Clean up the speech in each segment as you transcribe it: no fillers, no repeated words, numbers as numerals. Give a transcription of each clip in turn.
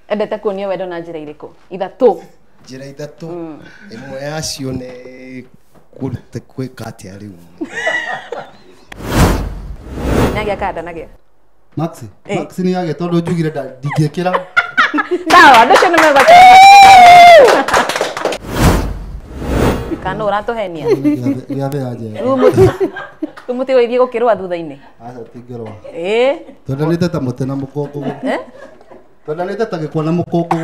Endete kuonio wendo na njira iriku ithatu njira ithatu imwe yacio ni kurute kwika atia riu nagia kada nagia Maxi ni yage tondu njugire ndingikira sawa ndocio ni mega kana uratuhenia riathe aje umuti withie gukirwa thutha-ini aca tingirwa twendanite ta mute na mukongo twendanite ta gikwa na mukongo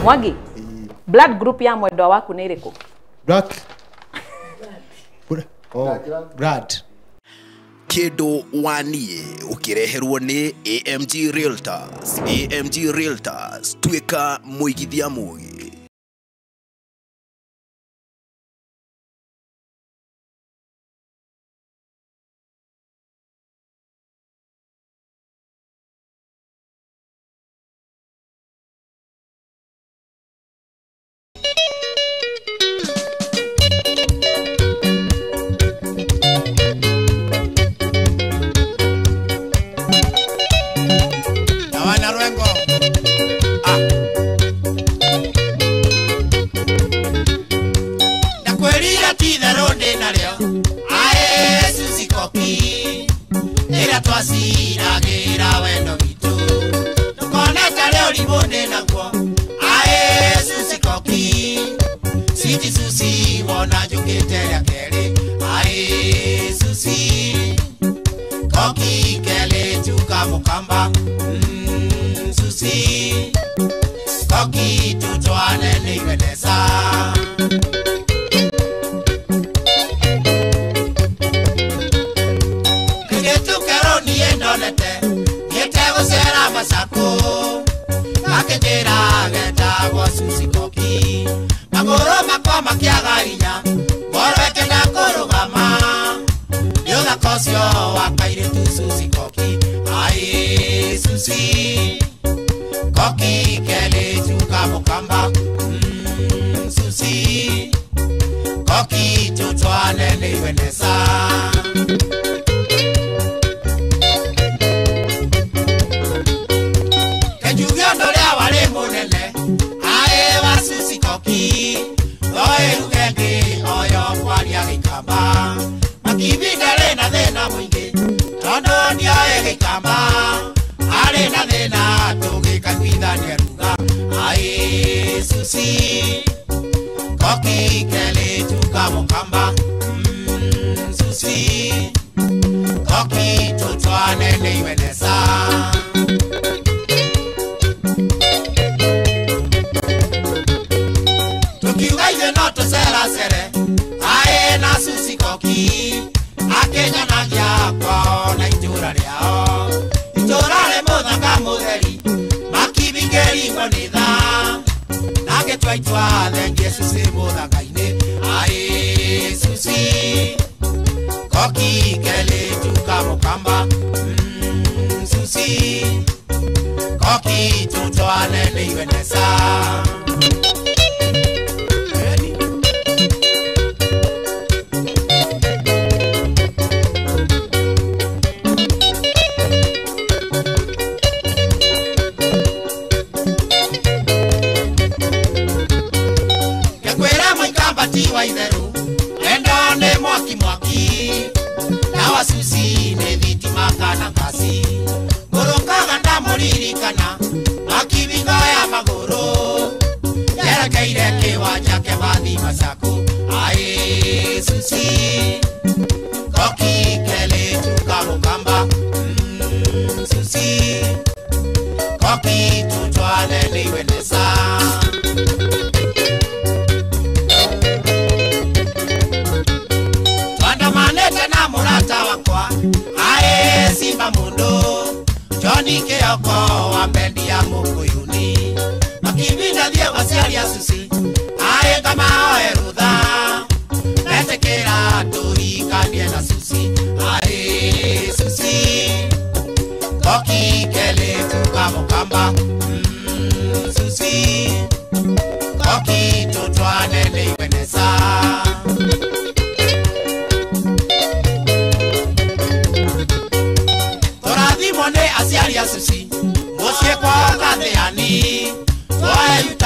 Mwangi blood group ya mwendwa waku ni iriku Brad Kido wanie ukireherwo ni AMG Realtors. AMG Realtors twika muigithia mugi.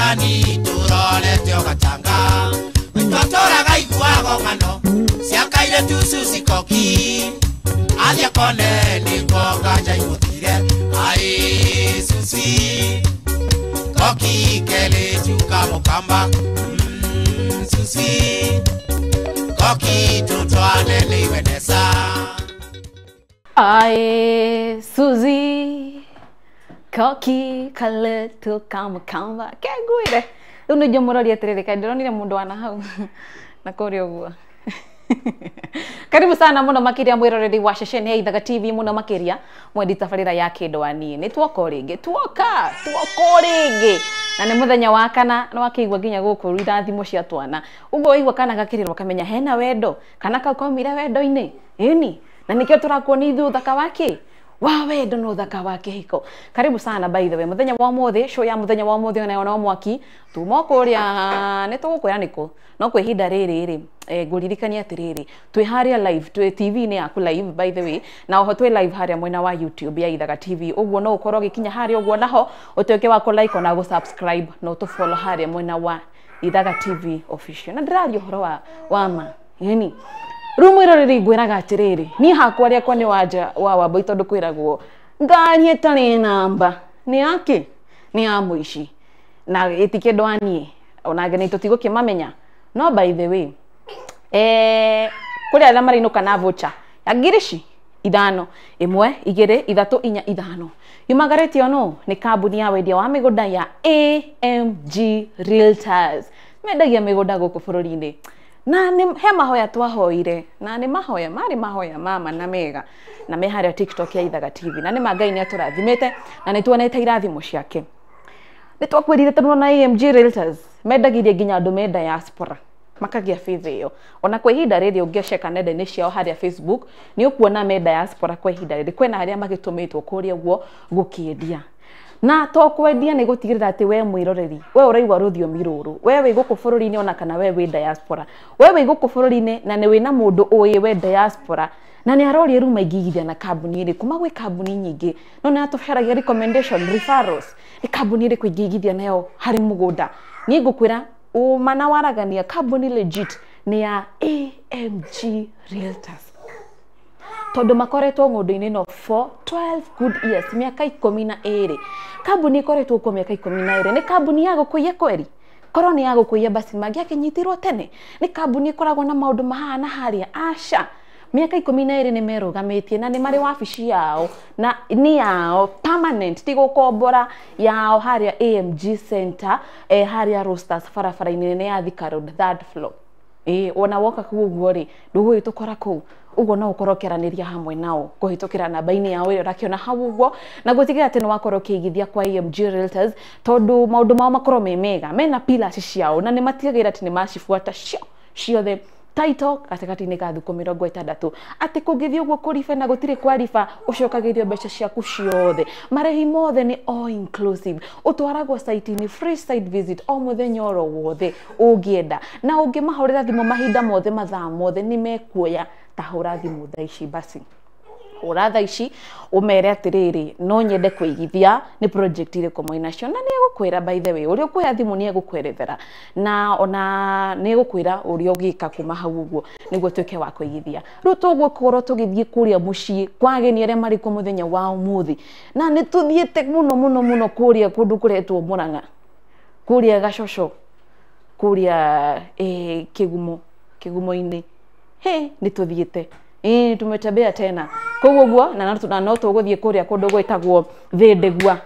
Kani turolete ogatanga Witotora gaiguago ngano Siakaire tu Susi Koki Adia kone niko gaja imutire Ai Susi Koki kele chuka mukamba Susi Koki tutwane liwenesa Ai Susi Koki kale chuka mukamba Keguire Uno jomorori atirire kandironire mundu wana hau na kuri ogua Karibu sana muno makiria mwiroreri wa ceceni ya Ithaga TV muno makiria mwendi tabarira ya kindu anie ni tuoka ringi tuoka ringi na ni muthenya wa kana no akigwa nginya guku irathimo cia twana ugo igwa kana gakirirwo kamenya hena wendo kana kakomire wendo-ini ini na nikio turakuoni ithu thaka wake wa wendo no thaka wake hiko karibu sana by the way muthenya wa mothe show ya muthenya wa mothe na mwaki tumokuria ne tugukwira niko no kwihinda riri nguririkania atiriri twi haria live twi TV ni yaku live by the way na oho twi live haria mwena wa YouTube ya Ithaga TV uguo no ukorwo gikinya haria uguo naho utuike wa ku like na go subscribe no to follow haria mwena wa Ithaga TV official na ndirario horo wa ma yani rumwiroreri ngwiraga atiriri ni hakwa ria kwa ni wanja wa wabo itondu kwiragwo ngari etari namba ni yake ni ya muici na itikindu anie ona ngene tutigukimamenya no by the way kuri ala marino kana voucher ya ngirici 5 1 2 3 4 5 5 yumagareti ono ni kambuni ya wendia wa migunda ya AMG Realtors mendagia migunda guku bururi-ini na ni he mahoya twahoire na ni mahoya mari mahoya mama na mega na me haria TikTok ya Ithaga TV na ni mangai ni aturathimete na ni tuonete irathimo ciake ni twakwirire tano na AMG Realtors mendagirie nginya andu me diaspora makagia faith iyo ona kwa ihinda riri ungeceka nenda-ini ciao haria Facebook ni ukuona me diaspora kwa ihinda riri kwena haria magitumitwo kuria guo gukiendia na to kwendia ni gutigirira ati we mwiroreri we uraigwa ruthiomi ruru we wi guku bururi-ini ona kana we wi diaspora we wi guku bururi-ini na ni wina mundu uyi we diaspora na ni arorie ruma igigithia na kambuni iri kuma gwi kambuni nyingi no ni atuferagia recommendation referrals ni kambuni iri kuigigithia nayo hari mugunda ni ngukwira umana waragania kambuni legit ni ya AMG Realtors tondu makoretwo ngundu-ini no for 12 good years miaka 12 kambuni ikoretwo kwa miaka 12 ni kambuni ya gukuia kweri korwo ni ya gukuia basi magi akinyitirwo tene ni kambuni ikoragwo na maundu mahana haria aca miaka 12 ni merugamitie na ni mari wabici yao na ni yao permanent ti gukombora yao haria AMG Center haria Roosters farafara-ini ni ya Thika Road 3rd floor ona woka kuguo ri ndugu tukora ku ugo no ukorokiraniria hamwe nao kuhitukira namba-ini yao iri rakiona hau ugo na gutigira ati no wakorwo kiigithia kwa AMG Realtors tondu maundu mao makorwo mega mena pillars ciao na ni matigagira ati ni macifuata ciothe title katikati-ini ka thuku 60 ati kungithio uguo kurifa na gutire kwarifa ucokagirio mbeca ciaku ciothe marehi mothe ni all inclusive utwaragwo site-ini free site visit o muthenya oro wothe ungienda na ungimahurira thimu mahinda mothe mathaa mothe ni mekuoya tahura thimu thaa ici basi uratha ici umere atiriri no nyende kuigithia ni project ire ko moinacio na ni gukwira by the way uri ukuya thimu ni egukwerethera na ona ni gukwira uri ugika kuma hau uguo niguo tuike wa kuigithia ru tugukorwo tugithie kuria mucii kwageni aria mari ku muthenya wa umuthi na ni tuthiete muno kuria kundu kuretwo Murang'a kuria Gacocho kuria kigumo-ini ni tuthiete tumetembea tena koguo guo na no tuguthie kuria kundu gwitagwo Thindegua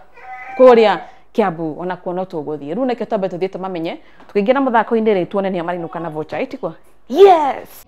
kuria Kiambu ona kuona tuguthie ru neke tambe tuthiete mamenye tukiingira muthako-ini ri tuone ni marinuka na voucher itikwa yes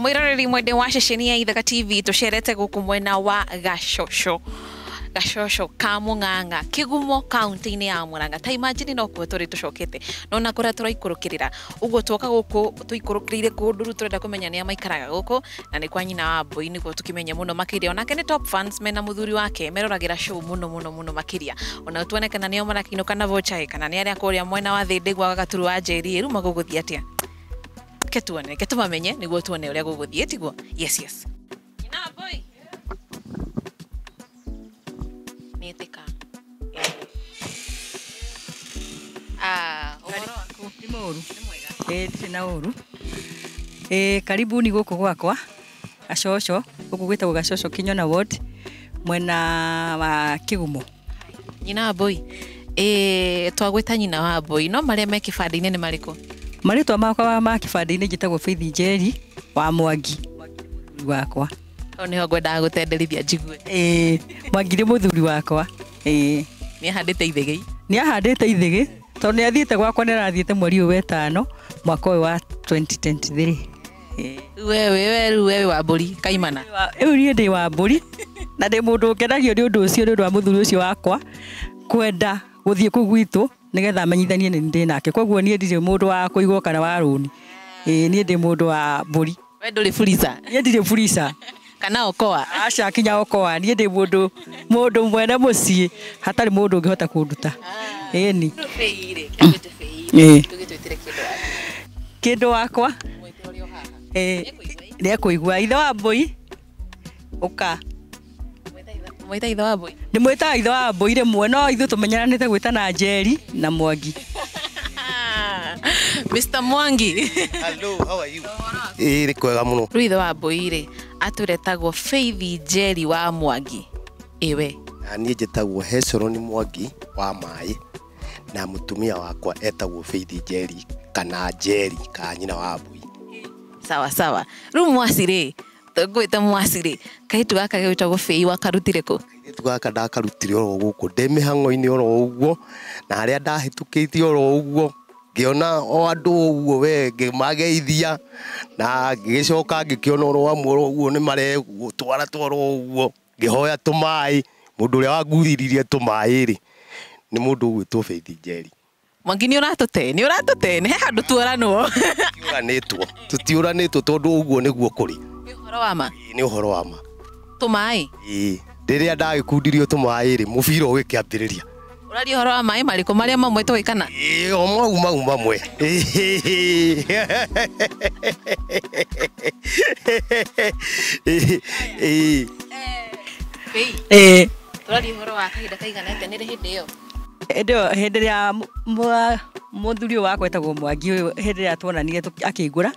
mwiroreri mwende wa ceceni ya Ithaga TV tucerete guku mwena wa Gacocho gacocå ka Mung'ang'a Kigumo kaunti-inĩ ya Murang'a ta imagine no kuo tũrĩ tũcokete no na kũrĩa tũraikũrũkĩrĩra ũguo twoka gũkũ tũikũrũkĩrĩire kũndũ rĩu tũrenda kũmenya nĩa maikaraga gũkũ na nĩ kwa nyina wa Mbũi nĩguo tũkĩmenye mũno makĩria onake nĩ top fans mena mũthuri wake meroragĩra show mũno makĩria ona tuone kana nĩo marakĩinũka na vocha kana nĩ arĩa kũrĩa mwena wa thĩ ndĩgwa Gaturu wa Njeri rĩu magũgũthiĩ atĩa ketuone ketũmamenye nĩguo tuone ũrĩa gũgũthiĩ tiguo yes nyina wa Mbũi nĩtĩka ũhoro waku nĩ mũru nĩ mwega ndĩ na ũru karibuni gũkũ gwakwa Gacoco gũkũ gwĩtagwo Gacoco Kinyona Ward mwena wa Kigumo nyina wa Mbũi twagwĩta nyina wa Mbũi no marĩa me kĩbandĩ-inĩ nĩ marĩkũ marĩtwa makwa ma kĩbandĩ-inĩ njĩtagwo Faith Njeri wa Mwangi wakwa o nĩho ngwendaga gũtenderithia njigue Mwangi nĩ mũthuri wakwa nĩ ahandĩte ithĩgĩ tondũ nĩ athiĩte gwakwa nĩ arathiĩte mweri ũyũ wa ĩtano mwaka ũyũ wa 2023 wewe wa Mbũri kaimana rĩu niĩ ndĩ wa Mbũri na ndĩ mũndũ ũkenagio nĩ ũndũ ũcio nĩ ũndũ wa mũthuri ũcio wakwa kwenda gũthiĩ kũu gwitũ nĩgetha amenyithanie nĩ ndĩ nake koguo niĩ ndirĩ mũndũ wa kũigwo kana wa rũni niĩ ndĩ mũndũ wa Mbũri we ndũrĩ Fuliza niĩ ndirĩ Fuliza kana Okoa aca kinya Okoa niĩ ndĩ mũndũ mwene mũciĩ hatarĩ mũndũ ũngĩhota kũnduta ĩni kĩndũ wakwa nĩ ekũigua ithe wa Mbũi ũka mwĩta ithe wa Mbũi nĩ mwĩtaga ithe wa Mbũi rĩmwe no ithuĩ tũmenyeranĩte gwĩtana Njeri na Mwangi Mr. Mwangi hello how are you nĩ kwega mũno rĩu ithe wa Mbũi rĩ atũretagwo Faith Njeri wa Mwangi ĩwe na niĩ njĩtagwo Hesron Mwangi wa Maĩ na mũtumia wakwa etagwo Faith Njeri kana Njeri ka nyina wa Mbũi sawa rĩu mwasi rĩ ngwĩte mwasi rĩ kahitu gaka gwĩtagwo Faith wakarutire kũ kahitu gaka ndakarutire oro gũkũ ndĩ mĩhang'o-inĩ oro ũguo na harĩa ndahĩtũkĩtie oro ũguo ngĩona o andũ ũguo we ngĩmageithia na ngĩcoka ngĩkĩona oro amwe oro ũguo nĩ maregũtwara oro ũguo ngĩhoya tũmaĩ mũndũ ũrĩa wanguriririe tũmaĩ rĩ nĩ mũndũ ũgwĩtwo Faith Njeri Mwangi nĩ ũratũte nĩ handũ tuoranwo tũtiũranĩtwo tondũ ũguo nĩguo kũrĩ nĩ ũhoro wa ma tũmaĩ rĩrĩa ndagĩkundirio tũmaĩ rĩ mũbira ũgĩkĩambĩrĩria ũraria ũhoro wa maĩ marĩkũ marĩa mamwe tũgĩkana o mau mamwe tũraria ũhoro wa kahinda kaiganĩte nĩ hĩndĩ ĩyo hĩndĩ ĩrĩa mũthuri ũyũ wakwa etagwo Mwangi hĩndĩ ĩrĩa tuonanire akĩngũra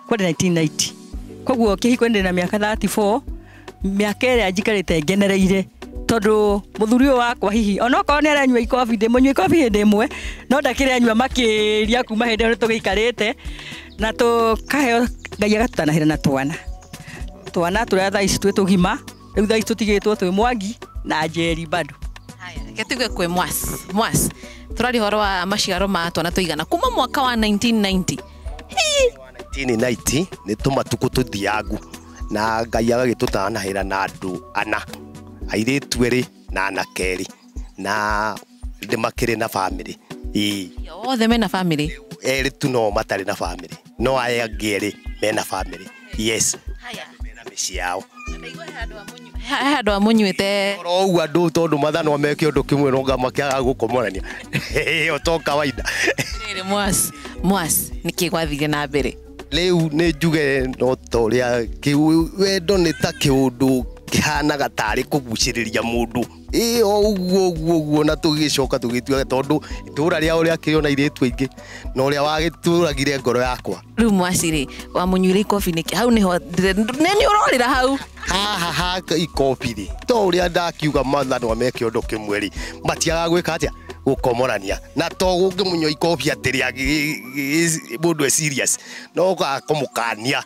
kwarĩ 1990 koguo kĩhiko ndĩ na mĩaka 34 mĩaka ĩrĩa njikarĩte ngenereire tondũ mũthuri ũyũ wakwa hihi onokorwo nĩ aranyua ikobi ndĩmũnyua ikobi hĩndĩ ĩmwe no ndakĩrĩ anyua makĩria kuma hĩndĩ ĩyo tũgĩikarĩte na tũkaheo Ngai agatũtanahĩra na twana tũrĩa thaa ici twĩ tũgima rĩu thaa ici tũtigĩtwo twĩ Mwangi na Njeri bado Ketuge kwĩ mwas tũraria ũhoro wa maciaro ma twana tũigana kuma mwaka wa 1990 1990 nĩ tũmatukũ tũthiangu na Ngai agagĩtũtanahĩra na andũ ana airĩtu erĩ na anake erĩ na ndĩ makĩrĩ na family othe mena family erĩ tu no matarĩ na family no aya angĩ erĩ mena family yes mena mĩciĩ yao handũ amunyuĩte oro ũguo andũ tondũ mathanwa me kĩũndũ kĩmwe no makĩaga gũkomorania o to kawaida rĩrĩ mwas nĩkĩ gwathire na mbere rĩu nĩ njuge no ta ũrĩa wendo nĩ ta kĩũndũ kĩhanaga tarĩ kũgucĩrĩria mũndũ o ũguo na tũgĩcoka tũgĩtua tondũ itũra rĩa ũrĩa kĩona irĩtu aingĩ na ũrĩa wagĩtũragire ngoro yakwa rĩu mwasi rĩ wamunyuire ikobi nĩkĩ hau nĩho nĩ ũrorĩra hau haha ikobi rĩ to ũrĩa ndakiuga mathanwa me kĩũndũ kĩmwe rĩ matiaga gwĩka atĩa gũkomorania na to ũngĩmunywa ikobi atĩrĩa mũndũ e serious no gakũmũkania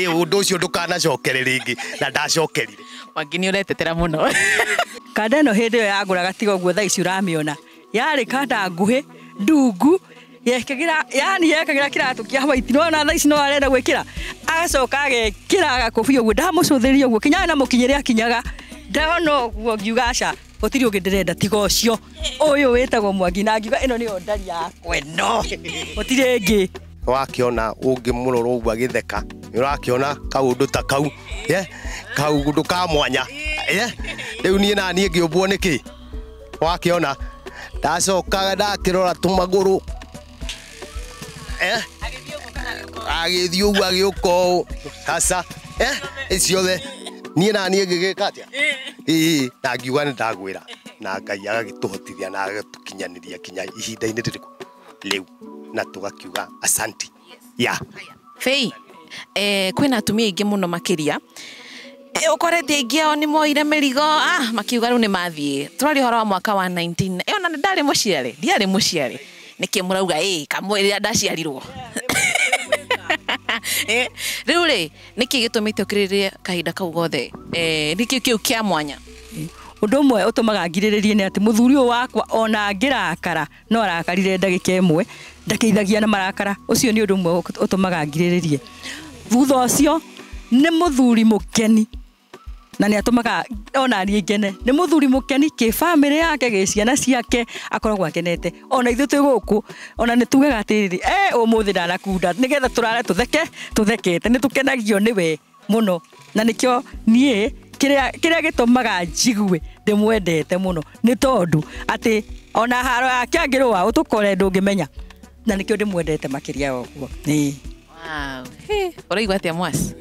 ũndũ ũcio ndũkanacokerere rĩngĩ na ndacokerire Mwangi nĩ ũretetera mũno kanda ĩno hĩndĩ ĩyo yagũraga tiga ũguo thaa ici ũramĩona yarĩ kanda nguhĩ ndungu yekagĩra kĩratũ kĩa white no na thaa ici no arenda gwĩkĩra agacoka agekĩra agakobia ũguo ndamũcũthĩria ũguo kinyaga na mũkinyĩre akinyaga ndano guo ngiugaca gutiri ungi ndirenda tiga ucio uyu witagwo Mwangi na ngiuga ino ni ndari yakwe no gutiri ngi wakiona ungimurora ugu agitheka ni urakiona kaundu ta kau kaundu ka mwanya riu nie na nie ngiumbwo niki wakiona ndacokaga ndakirora tumaguru agithii ugu agiuka uu sasa iciothe nie na nie ngigika atia na ngiuga ni ndagwira na Ngai agagituhotithia na agatukinyaniria kinya ihinda-ini ririku riu na tugakiuga asanti Fei kwina atumia ingi muno makiria ukorete ingi ao ni moire merigo makiuga riu ni mathie turari horo wa mwaka wa 19 ona ndari muciari ndiari muciari niki murauga kamwe ria ndaciarirwo riu ri niki gitumite ukiririe kahinda kau gothe niki kiu kia mwanya undu mwe utumaga ngiriririe ni ati muthuri wakwa ona ngirakara no arakarire ndagika imwe ndakeithagia na marakara ucio ni undu mwe utumaga ngiriririe thutha ucio ni muthuri mukeni na ni atumaga ona ni ngene ni muthuri mukeni ki family yake gi ciana ciake akoragwo akenete ona ithu twi guku ona ni tugaga atiriri umuthi ndarakunda nigetha turare tuthekete ni tukenagio niwe muno na nikio nie kiria gitumaga njigue ndimwendete muno ni tondu ati ona haro yake angirwa utukore ndungimenya na nikio ndimwendete makiria oguo ni uraigua atia Mwasi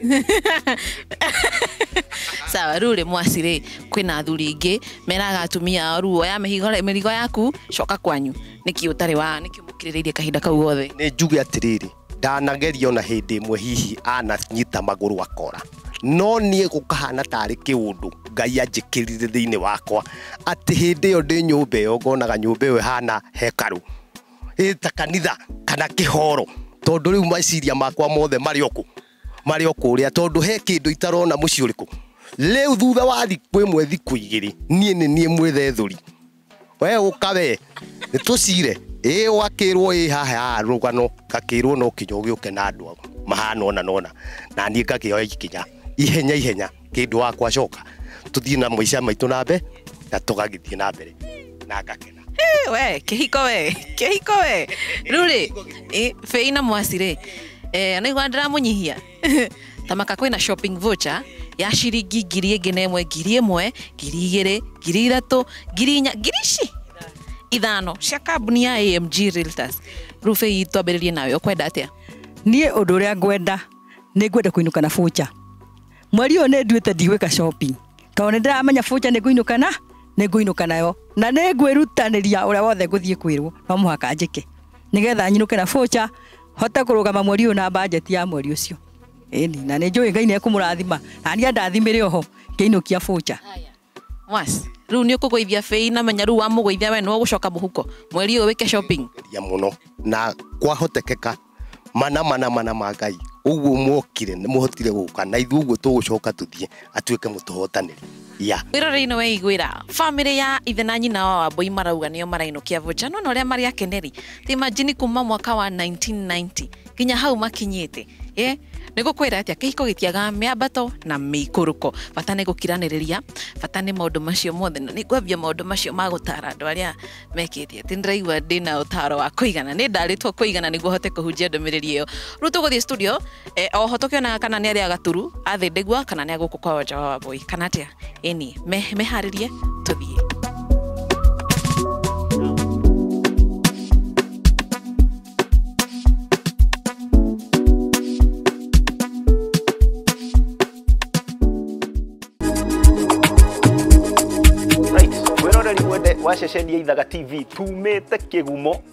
sawa rure Mwasi ri kwina athuri ingi meraga atumia ruo ya merigo yaku coka kwanyu niki utari wa niki mukiriririe kahinda kau gothe ni njuge atiriri ndanageria ona hindi imwe hihi ananyita maguru akora no nie gukahana tari kiundu Ngai anjikirire thiini wakwa ati hindi yo ndi nyumba yo ngonaga nyumba yo hana hekaru ta kanitha kana kihoro tondu riu maciria makwa mothe mari oku ria tondu he kindu itarona muci uriku riu thutha wa thiku imwe thiku igiri nie mwithe thuri we ukawe ni tucire wakirwo haha rugano kakirwo no kinyo giuke na andu mahana ona na nie ngakioya ikinya ihenya kindu wakwa coka tuthie na maica maitu na mbe na tugagithie na mbere na ngakena we kihiko we ruri Fei na Mwasi ri naigua ndiramunyihia tamaka kwina shopping voucher ya ciringi 1,000 1,000 2,000 3,000 4,000 ithano cia kambuni ya AMG Realtors riu Fei twambiririe nawe ukwenda atia nie undu ria ngwenda ni ngwenda kuinuka na voucher mweri uyu ni nduite ndigwika shopping tondu ndiramenya voucher ni nguinuka nayo na ni ngwirutaniria uria wothe nguthie kwirwo no muhaka njike nigetha nyinuke na voucher hote kurugama mweri uyu na budget ya mweri ucio na ni njui Ngai ni ekumurathima na ni ndathimire oho ngiinukia voucher Mwasi riu ni ukugoithia Fei na menya riu wamugoithia we no gucoka muhuko mweri uyu wike shopping ya muno na kwahotekeka mana ma Ngai uguo mwokire ni muhotire guka na ithu uguo tugucoka tuthie atuike mutuhotaniri wirore-ino we igwira family ya ithe na nyina wa Wambui marauga nio marainukia voucher no uria mari akeneri ti imagine kuma mwaka wa 1990 kinya hau makinyite nigukwira atia kihiko gitiaga miambato na mikuruko bata ni gukiraniriria bata ni maundu macio mothe na ningwambia maundu macio magutara andu aria mekitie ti ndiraigua ndina utaro wa kuigana ni ndaritwo kuigana niguo hote kuhunjia ndumiriri iyo riu tuguthie studio oho tukiona kana ni aria gaturu athi ndigua kana ni aguku kwa Wanja wa Wambui kana atia meharirie tuthie wa ceceni ya Ithaga TV tumite kigumo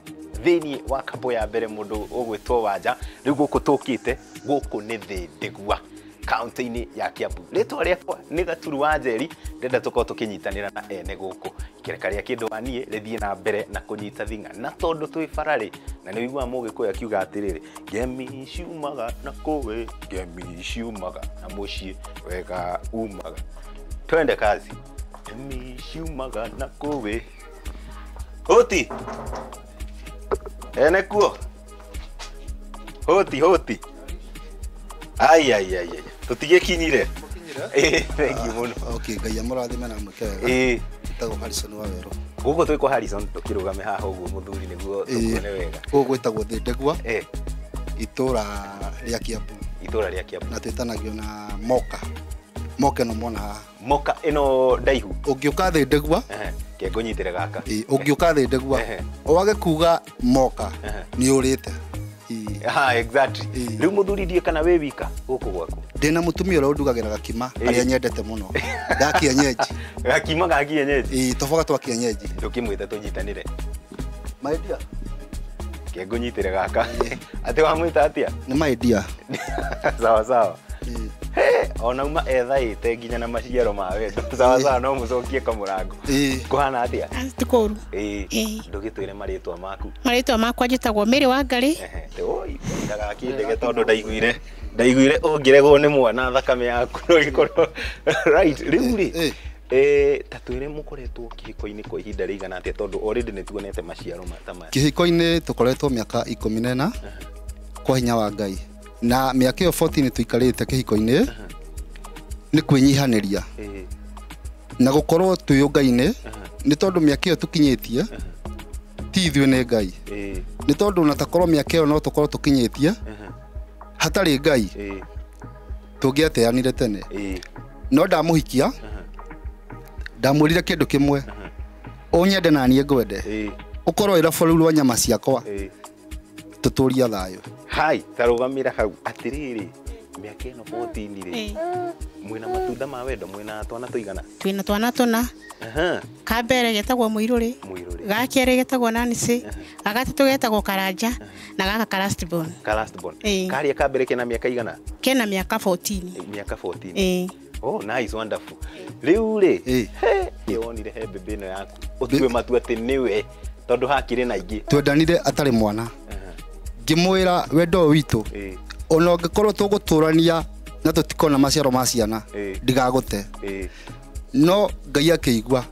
thiini wa kambo ya mbere mundu ugwitwo Wanja riu guku tukite guku ni Thindigua county-ini ya Kiambu ritwa riakwa ni Gaturu wa Njeri ndenda tukorwo tukinyitanira na ene guku kireka ria kindu wanie rithie na mbere na kunyita thinga na tondu twi farari na ni wigua mugikuyu akiuga atiriri ngemi ciumaga na kuwe ngemi ciumaga na mucii wega umaga twende kazi ciumaga na kuwe hoti ene kuo hoti ai tutigikinyire thank you muno. Okay, ngai amurathime na mweke wega. Tagwo Harrison Waweru. Guko twiko Harrison tukirugame haha uguo muthuri niguo tukone wega. Guko gwetagwo Thindegua. Itura ria Kiambu. Itura ria Kiambu. Na twitanagio na Moka. Moka no mona haha. Moka ino ndaihu. Ungiuka Thindegua. Kengo nyitire gaka. Ungiuka Thindegua. Owage kuga Moka ni urite. Exactly. Riu muthuri die kana we wika guku gwaku. Ndina mutumia ro ndugagira gakima aria nyendete muno. Gakienyeji. Gakima gakienyeji. Tofoga twa kienyeji. Ndukimwita tunyitanire. My dear. Kengo nyitire gaka. Ati wamwita atia? Ni my dear. Sawa sawa. Ona uma ethaite nginya na maciaro ma wendo. Sawa sawa no mucokie kamurango. Kuhana atia? Tikuru. Ndugitwire maritwa maku. Maritwa makwa njitagwo Mary Wangari. Oi, ndaga kindege tondu ndaiguire ungiregwo ni mwana thakame yaku no ikorwo. Right, riu ri. Tatwire mukoretwo kihiko-ini kwa ihinda rigana atia tondu already ni tuonete maciaro ta maya. Kihiko-ini tukoretwo miaka 14 kwa hinya wa Ngai. Na miaka 14 tuikarite kihiko-ini ni kwinyihaniria na gukorwo tuyungai-ini ni tondu miaka iyo tukinyitie ti ithuĩ nĩ Ngai ni tondu na takorwo miaka iyo no tukorwo tukinyitie hatari Ngai tungiateanire tene no ndamuhikia ndamwirire kindu kimwe unyende na niĩ ngwende ukorwo ira bũrũri wa nyama ciakwa tuturia thayo. Hai, tarugamira hau atiriri miaka ino 14 ri mwina matunda ma wendo mwina twana tuigana twina twana tuna kambere getagwo Muiruri gakiere getagwo Nancy gagatatu getagwo Karanja na gaka Calastborn karia kambere kena miaka igana kena miaka 14 miaka 14 oh nice wonderful riu ri yonire he bebe no yaku utwe matu ati niwe tondu hakire na ingi twendanire atari mwana ngimwira wendo witu ona ngikorwo tuguturania na tutikona maciaro ma ciana ndigagute no Ngai akĩigua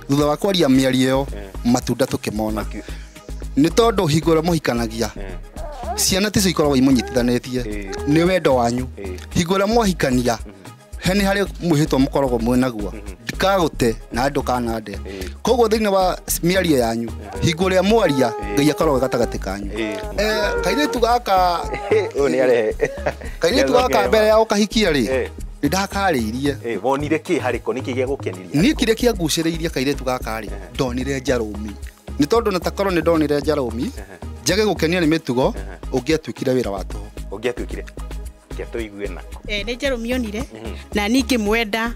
thutha wa kwaria mĩario ĩyo matunda tukimona ni tondu hingũra muhikanagia ciana ticio ikoragwo imunyitithanĩtie nĩ wendo wanyu hingũra mwahikania heni hari mwihitwo mukoragwo mwenaguo ndikagute na ndukanande koguo thĩinĩ wa mĩario yanyu hingũra mwaria Ngai akoragwo gatagatĩ kanyu kairitu gaka ni arehe kairitu gaka mbere ya ukahikia ri ndakarĩirie wonire ki hariko niki gĩa gũkeniria ni kire kia ngucĩrĩirie kairitu gaka ri ndonire njarũmi ni tondu na takorwo ni ndonire njarũmi njage gũkenia ni mĩtugo ũngĩatuĩkire wĩra wa tũhũ ũngĩatuĩkire tuigue nako ni njarũmi onire na ningĩ mwenda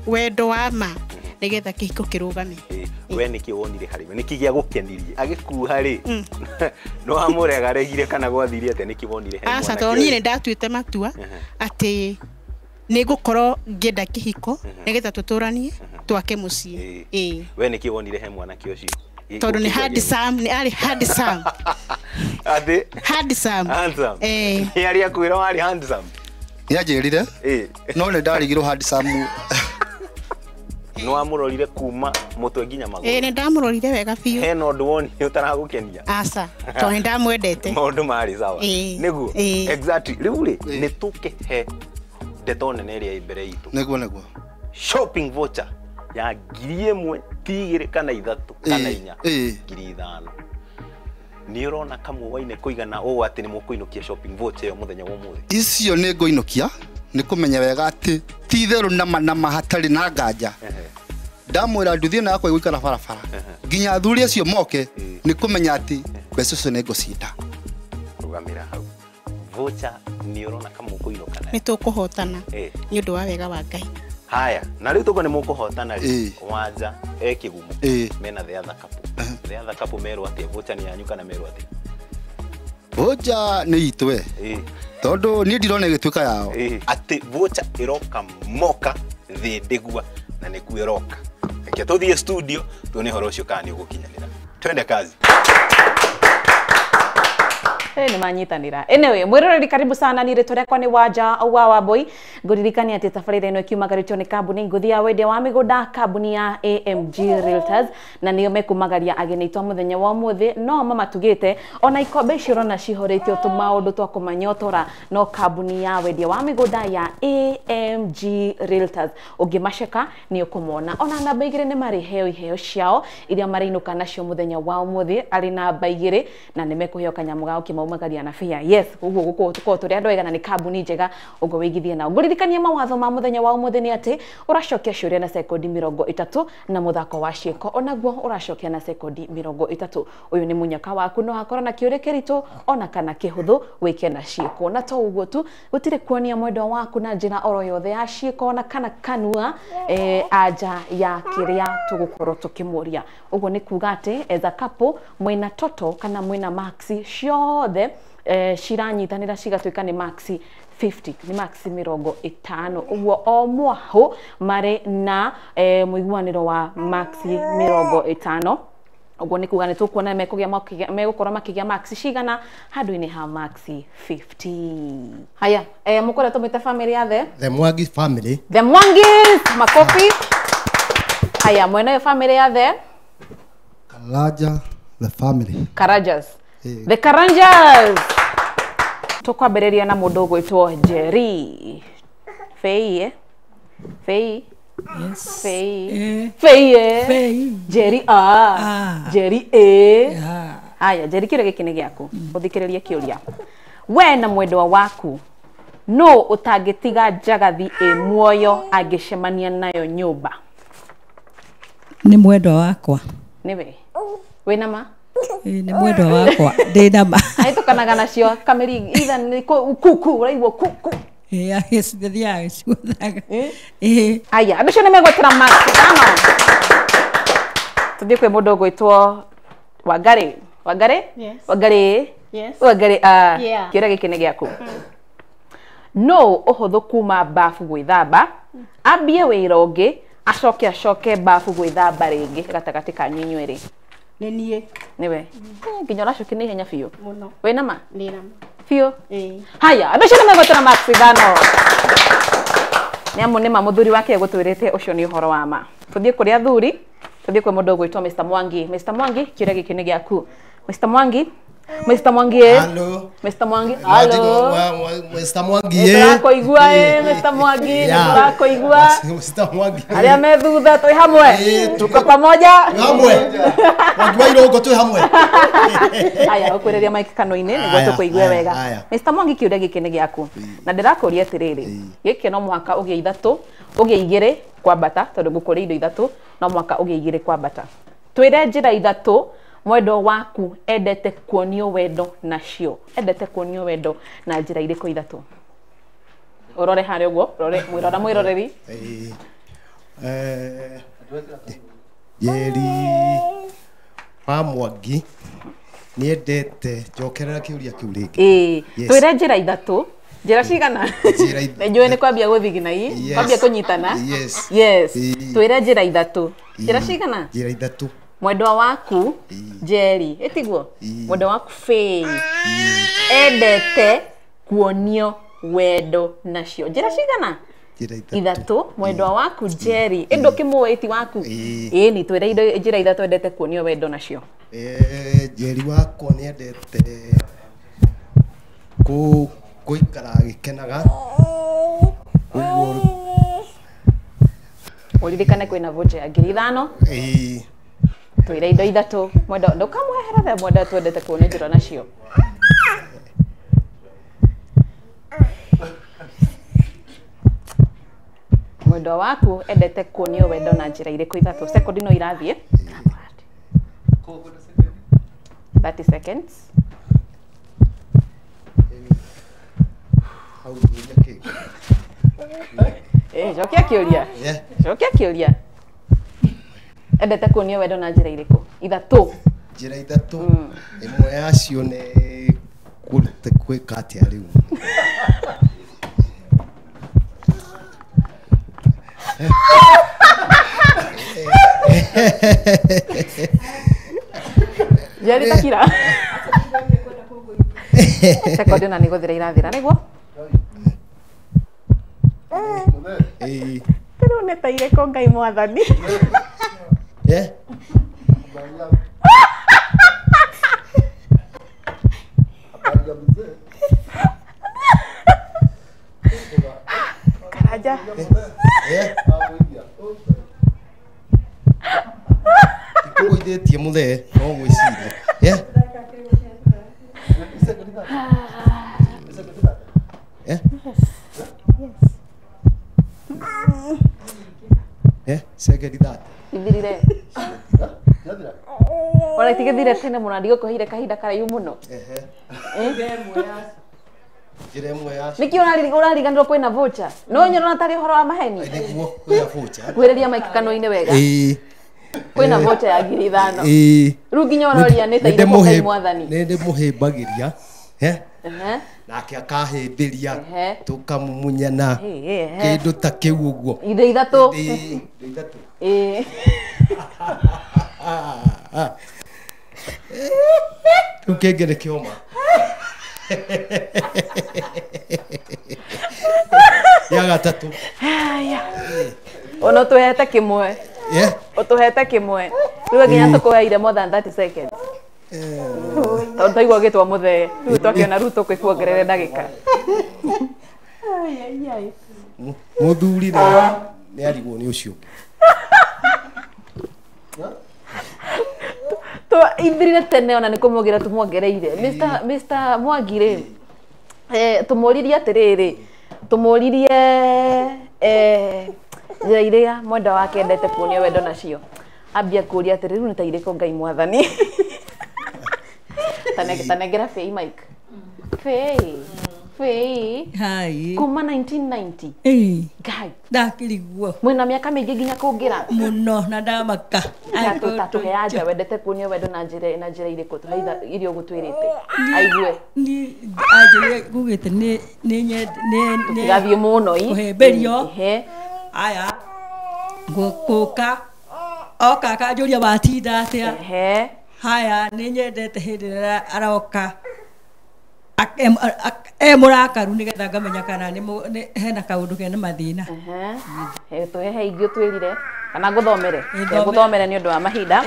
wendo wa ma nigetha kihiko kirugame we niki wonire harime niki gĩa gũkenirie agĩkuha ri no amurega regire kana gwathirie ate niki wonire he mwana aca tonire ndatuĩte matua ati ni gukorwo ngenda kihiko nigetha tuturanie twake muciĩ we niki wonire he mwana kĩocio tondu ni handsome ni ari handsome ati handsome ni ari akwira wari handsome yanjirire no ne ndarigirwo handsome no amurorire kuma mutwe nginya maguru ni ndamurorire wega biũ he no ndwoni utaragukenia aca to ni ndamwendete maundu mari sawa niguo exactly riu ri ni tukihe ndeto nene iria imbere itu niguo shopping voucher ya 1,000 tigire kana 3 kana 4 5,000 ni urona kamwe-ini kuigana o ati ni mukuinukia shopping voucher yo muthenya wa muthi icio ni nguinukia ni kumenya wega ati ti theru nama hatari na nganja ndamwira nduthie na yakwa igũikara barabara nginya athuri acio moke ni kumenya ati mbeca icio ni ngucinda rugamira hau voucher ni urona kamwe kuinuka ni tukuhotana ni undu wa wega wa Ngai haya na riu tuko ni mukuhotana ri wanja kigumo mena the other couple meru ati voucher ni yanyu kana meru ati voucher ni itwe tondu ni ndirona igituika yao ati voucher iroka Moka Thindegua na ni ku iroka ke tuthie studio tuone horo ucio kana ni ugukinyanira twende kazi Ni manyitanira. Anyway, mwiroreri karibu sana ni ritwa riakwa ni Wanja wa Wambui. Nguririkania ati tabarira ino ikiumagaritio ni kambuni nguthi ya wendia wa migunda, kambuni ya AMG Realtors, na nio mekumagaria ageni itwa muthenya wa umuthi no mamatugite ona ikombe cirona cihoretio tu maundu twa kumanyotora no kambuni ya wendia wa migunda ya AMG Realtors ungimaceka ni ukumona ona namba igire ni mari iheo ciao iria marinuka nacio muthenya wa umuthi ari namba igire na nimekuheo kanyamu gao kimaumagaria na fia. Yes, uguo guko tuko turi andu ega na ni kambuni njega ugo wigithie na nguririkania mawatho ma muthenya wa umuthi ni ati uracokia ciuria na sekondi 30 na muthako wa cieko onaguo uracokia na sekondi 30. Uyu ni munyaka waku no hakora na kiuria kirito ona kana kihuthu wike na cieko na to uguo tu gutire kuonia mwendo waku na njira oro yothe ya cieko na kana kanua aja ya kiria tugukorwo tukimuria. Uguo ni kuga ati as a couple mwina toto kana mwina maxi ciothe ciranyitanira cigatuika ni maxi 50 ni maxi 50. Uguo o mwaho mari na muiguaniro wa maxi 50. Uguo ni kuga ni tukuona megukorwo makigia maxi cigana handu-ini ha maxi 50. Haya, mukore tumite family ya the Mwangi family. The Mwangis, makofi. Haya, mwene yo family ya the Karaja, the family. Karajas. The Karanjas. Tukwambiriria na mundu gwitwo Jerry. Fei. Yes. Fei. Jerry Jerry Aya, Jerry kire gikini giaku. Uthikiririe kiuria. We na mwendwa waku no utangitiga njagathi muoyo angicemania nayo nyumba. Ni mwendwa wakwa. Niwe. We nama? Ni mwendwa wakwa. Ndi nama. Aitukanaga nacio kameri either ni kuku uraigwo kuku. Yes, thia ciothaga. Aya, andu ni megwetera max tano. Tuthie kwi mundu gwitwo Wangari. Yes. Wangari. Yes. Wangari Yeah. Kira gikini giaku. No uhuthu kuma bafu gwithamba ambie wira ungi acoke bafu gwithamba ringi gatagati ka nyinyu iri. Nenie. Niwe. Nginya uracoki ni henya biu. Muno. We nama? Ni nama. Biu. Haya, andu ni megwetera max thano. Ni amu ni muthuri wake gutwirite ucio ni uhoro wa ma. Tuthie kuri athuri, tuthie kwi mundu gwitwo Mr. Mwangi. Mr. Mwangi, kiuria gikini giaku. Mr. Mwangi. Hello. Mr. Mwangi. Hello. Mr. Mwangi. Turakoigua Mr. Mwangi. Turakoigua. Mr. Mwangi. Aria me thutha twi hamwe. Tuko pamoja. Hamwe. Mwangi wairo ngo twi hamwe. Aya, ukuriria mic kano-ini niguo tukuigue wega. Mr. Mwangi kiuria gikini giaku. Na ndirakuria atiriri. Giki no muhaka ugie ithatu, ugie igiri kwambata tondu ngukuri indo ithatu no muhaka ugie igiri kwambata. Twire njira ithatu mwendo waku endete kuonio wendo nacio. Endete kuonio wendo na njira iriku ithatu. Urore hari uguo, mwirora mwiroreri. Jerry wa Mwangi ni endete njokerera kiuria kiu ringi. Twire njira ithatu. Njira cigana? Njue ni kwambia guthigina ii, kwambia kunyitana. Yes. Twire njira ithatu. Njira cigana? Njira ithatu. Mwendwa waku Jerry, etiguo? Mwendwa waku Fei. Endete kuonio wendo nacio. Njira cigana? Ithatu. Mwendwa waku Jerry. Endo kimuiti waku? Ni twire njira ithatu endete kuonio wendo nacio. Jerry wako ni endete guikara agikenaga. Uguo uririkane kwina vote ya 5,000. Twire indo ithatu. Mwendwa ndukamweherere mwendwa twendete kuonio njira nacio. Mwendwa waku endete kuonio wendo na njira iriku ithatu. Sekondi no irathie. 30 seconds. Jokia kiuria. Jokia kiuria. Endete kuonio wendo na njira iriku ithatu. Njira ithatu. Imwe yacio ni kurute kwika atia riu. Jerry takira. Sekondi ona niguthira irathira niguo riu nĩ ta irĩkũ Ngai Mwathani Karanja ikuithĩtie mũthee no gwĩciria second that ithirire ona itigithire tene mũno ndigũkũheire kahinda karaihu mũno njĩra ĩmwe ya nĩkĩ ũrariganĩrwo kwĩna voucher no nyona tarĩ ũhoro wa maheni nĩguo kwĩna voucher kwĩrĩria maiki kanũ-inĩ wega kwĩna voucher ya 5,000 rĩu nginya ũroria nĩ ta irĩkũ Ngai Mwathani nĩndĩmũhĩmbagĩria nake akahĩmbĩria tũkamumunyana kĩndũ ta kĩu ũguo indo ithatũ rĩu kĩngĩ nĩ kĩoma ya gatatũ ona ũtũhete kĩmwe ũtũhete kĩmwe rĩu nginya tũkũheire more than 30 seconds tondũ taigua gĩtwa mũthee rĩu twakĩona rĩu tũkwĩkuongerere ndagĩka mũthuri nĩ arigwo nĩ ũcio ithirire tene ona nĩ kũmwongerera tũmwongereire Mr. Mwangi tũmũririe atĩrĩrĩ tũmũririe njĩra iria mwenda wake endete kuonio wendo nacio ambia kũria atĩrĩ rĩu nĩ ta irĩkũ Ngai Mwathani tanengera Fei Mike Fei kuma 1990 Ngai ndakĩriguo mwĩna mĩaka mĩingĩ nginya kũngĩra mũno na ndamaka tũhe anja wendete kuonio wendo na njĩra irĩkũ tũhe irio gũtwĩrĩte aigue anjĩrire gugĩte gathiĩ mũno kũhĩmbĩrio aya gũka oka akanjũria watinda atĩa haya nĩ nyendete hĩndĩ ĩrĩa aroka mũrakaru nĩgetha ngamenya kana hena kaũndũ kena mathĩna tũhehe ingĩ ũtwĩrire kana ngũthomere nĩ ũndũ wa mahinda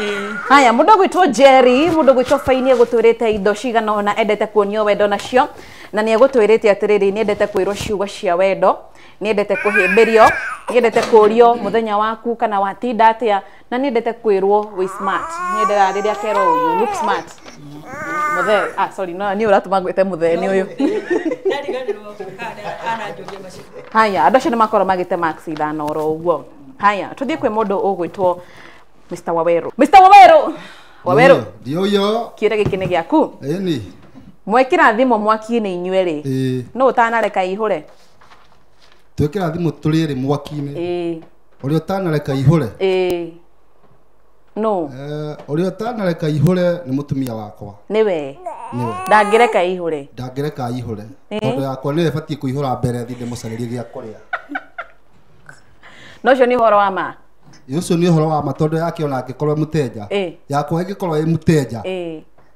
haya mũndũ gwĩtwo Jerry mũndũ gwĩtwo Faini egũtwĩrĩte indo cigana ona endete kuonio wendo nacio na nĩ egũtwĩrĩte atĩrĩrĩ nĩ endete kwĩrwo ciugo cia wendo nĩ endete kũhĩmbĩrio nĩ endete kũrio mũthenya waku kana watinda atĩa na nĩ endete kwĩrwo wĩ smart nĩ endera rĩrĩa kerwo you look smart mũthee sorry no nĩ ũratũma ngwĩte mũthee nĩ ũyũ haya andũ acio nĩ makorwo magĩte max 5 oro ũguo haya tũthiĩ kwĩ mũndũ ũgwĩtwo Mr. Waweru ndioyo kĩrĩa gĩkĩ nĩ gĩaku ĩni mwekĩra thimũ mwaki-inĩ inyuerĩ no ũtanareka ihũre twekĩra thimũ tũrĩrĩ mwaki-inĩ ũrĩa ũtanareka ihũre no ũrĩa ũtanareka ihũre nĩ mũtumia wakwa nĩwe ndangĩreka ihũre tondũ yakwa nĩwe ĩbatiĩ kũihũra mbere thi ndĩmũcarĩrie gĩa kũrĩa no ũcio nĩ ũhoro wa ma ũcio nĩ ũhoro wa ma tondũ yake ona angĩkorwo mũteja yakwa ĩngĩkorwo ĩ mũteja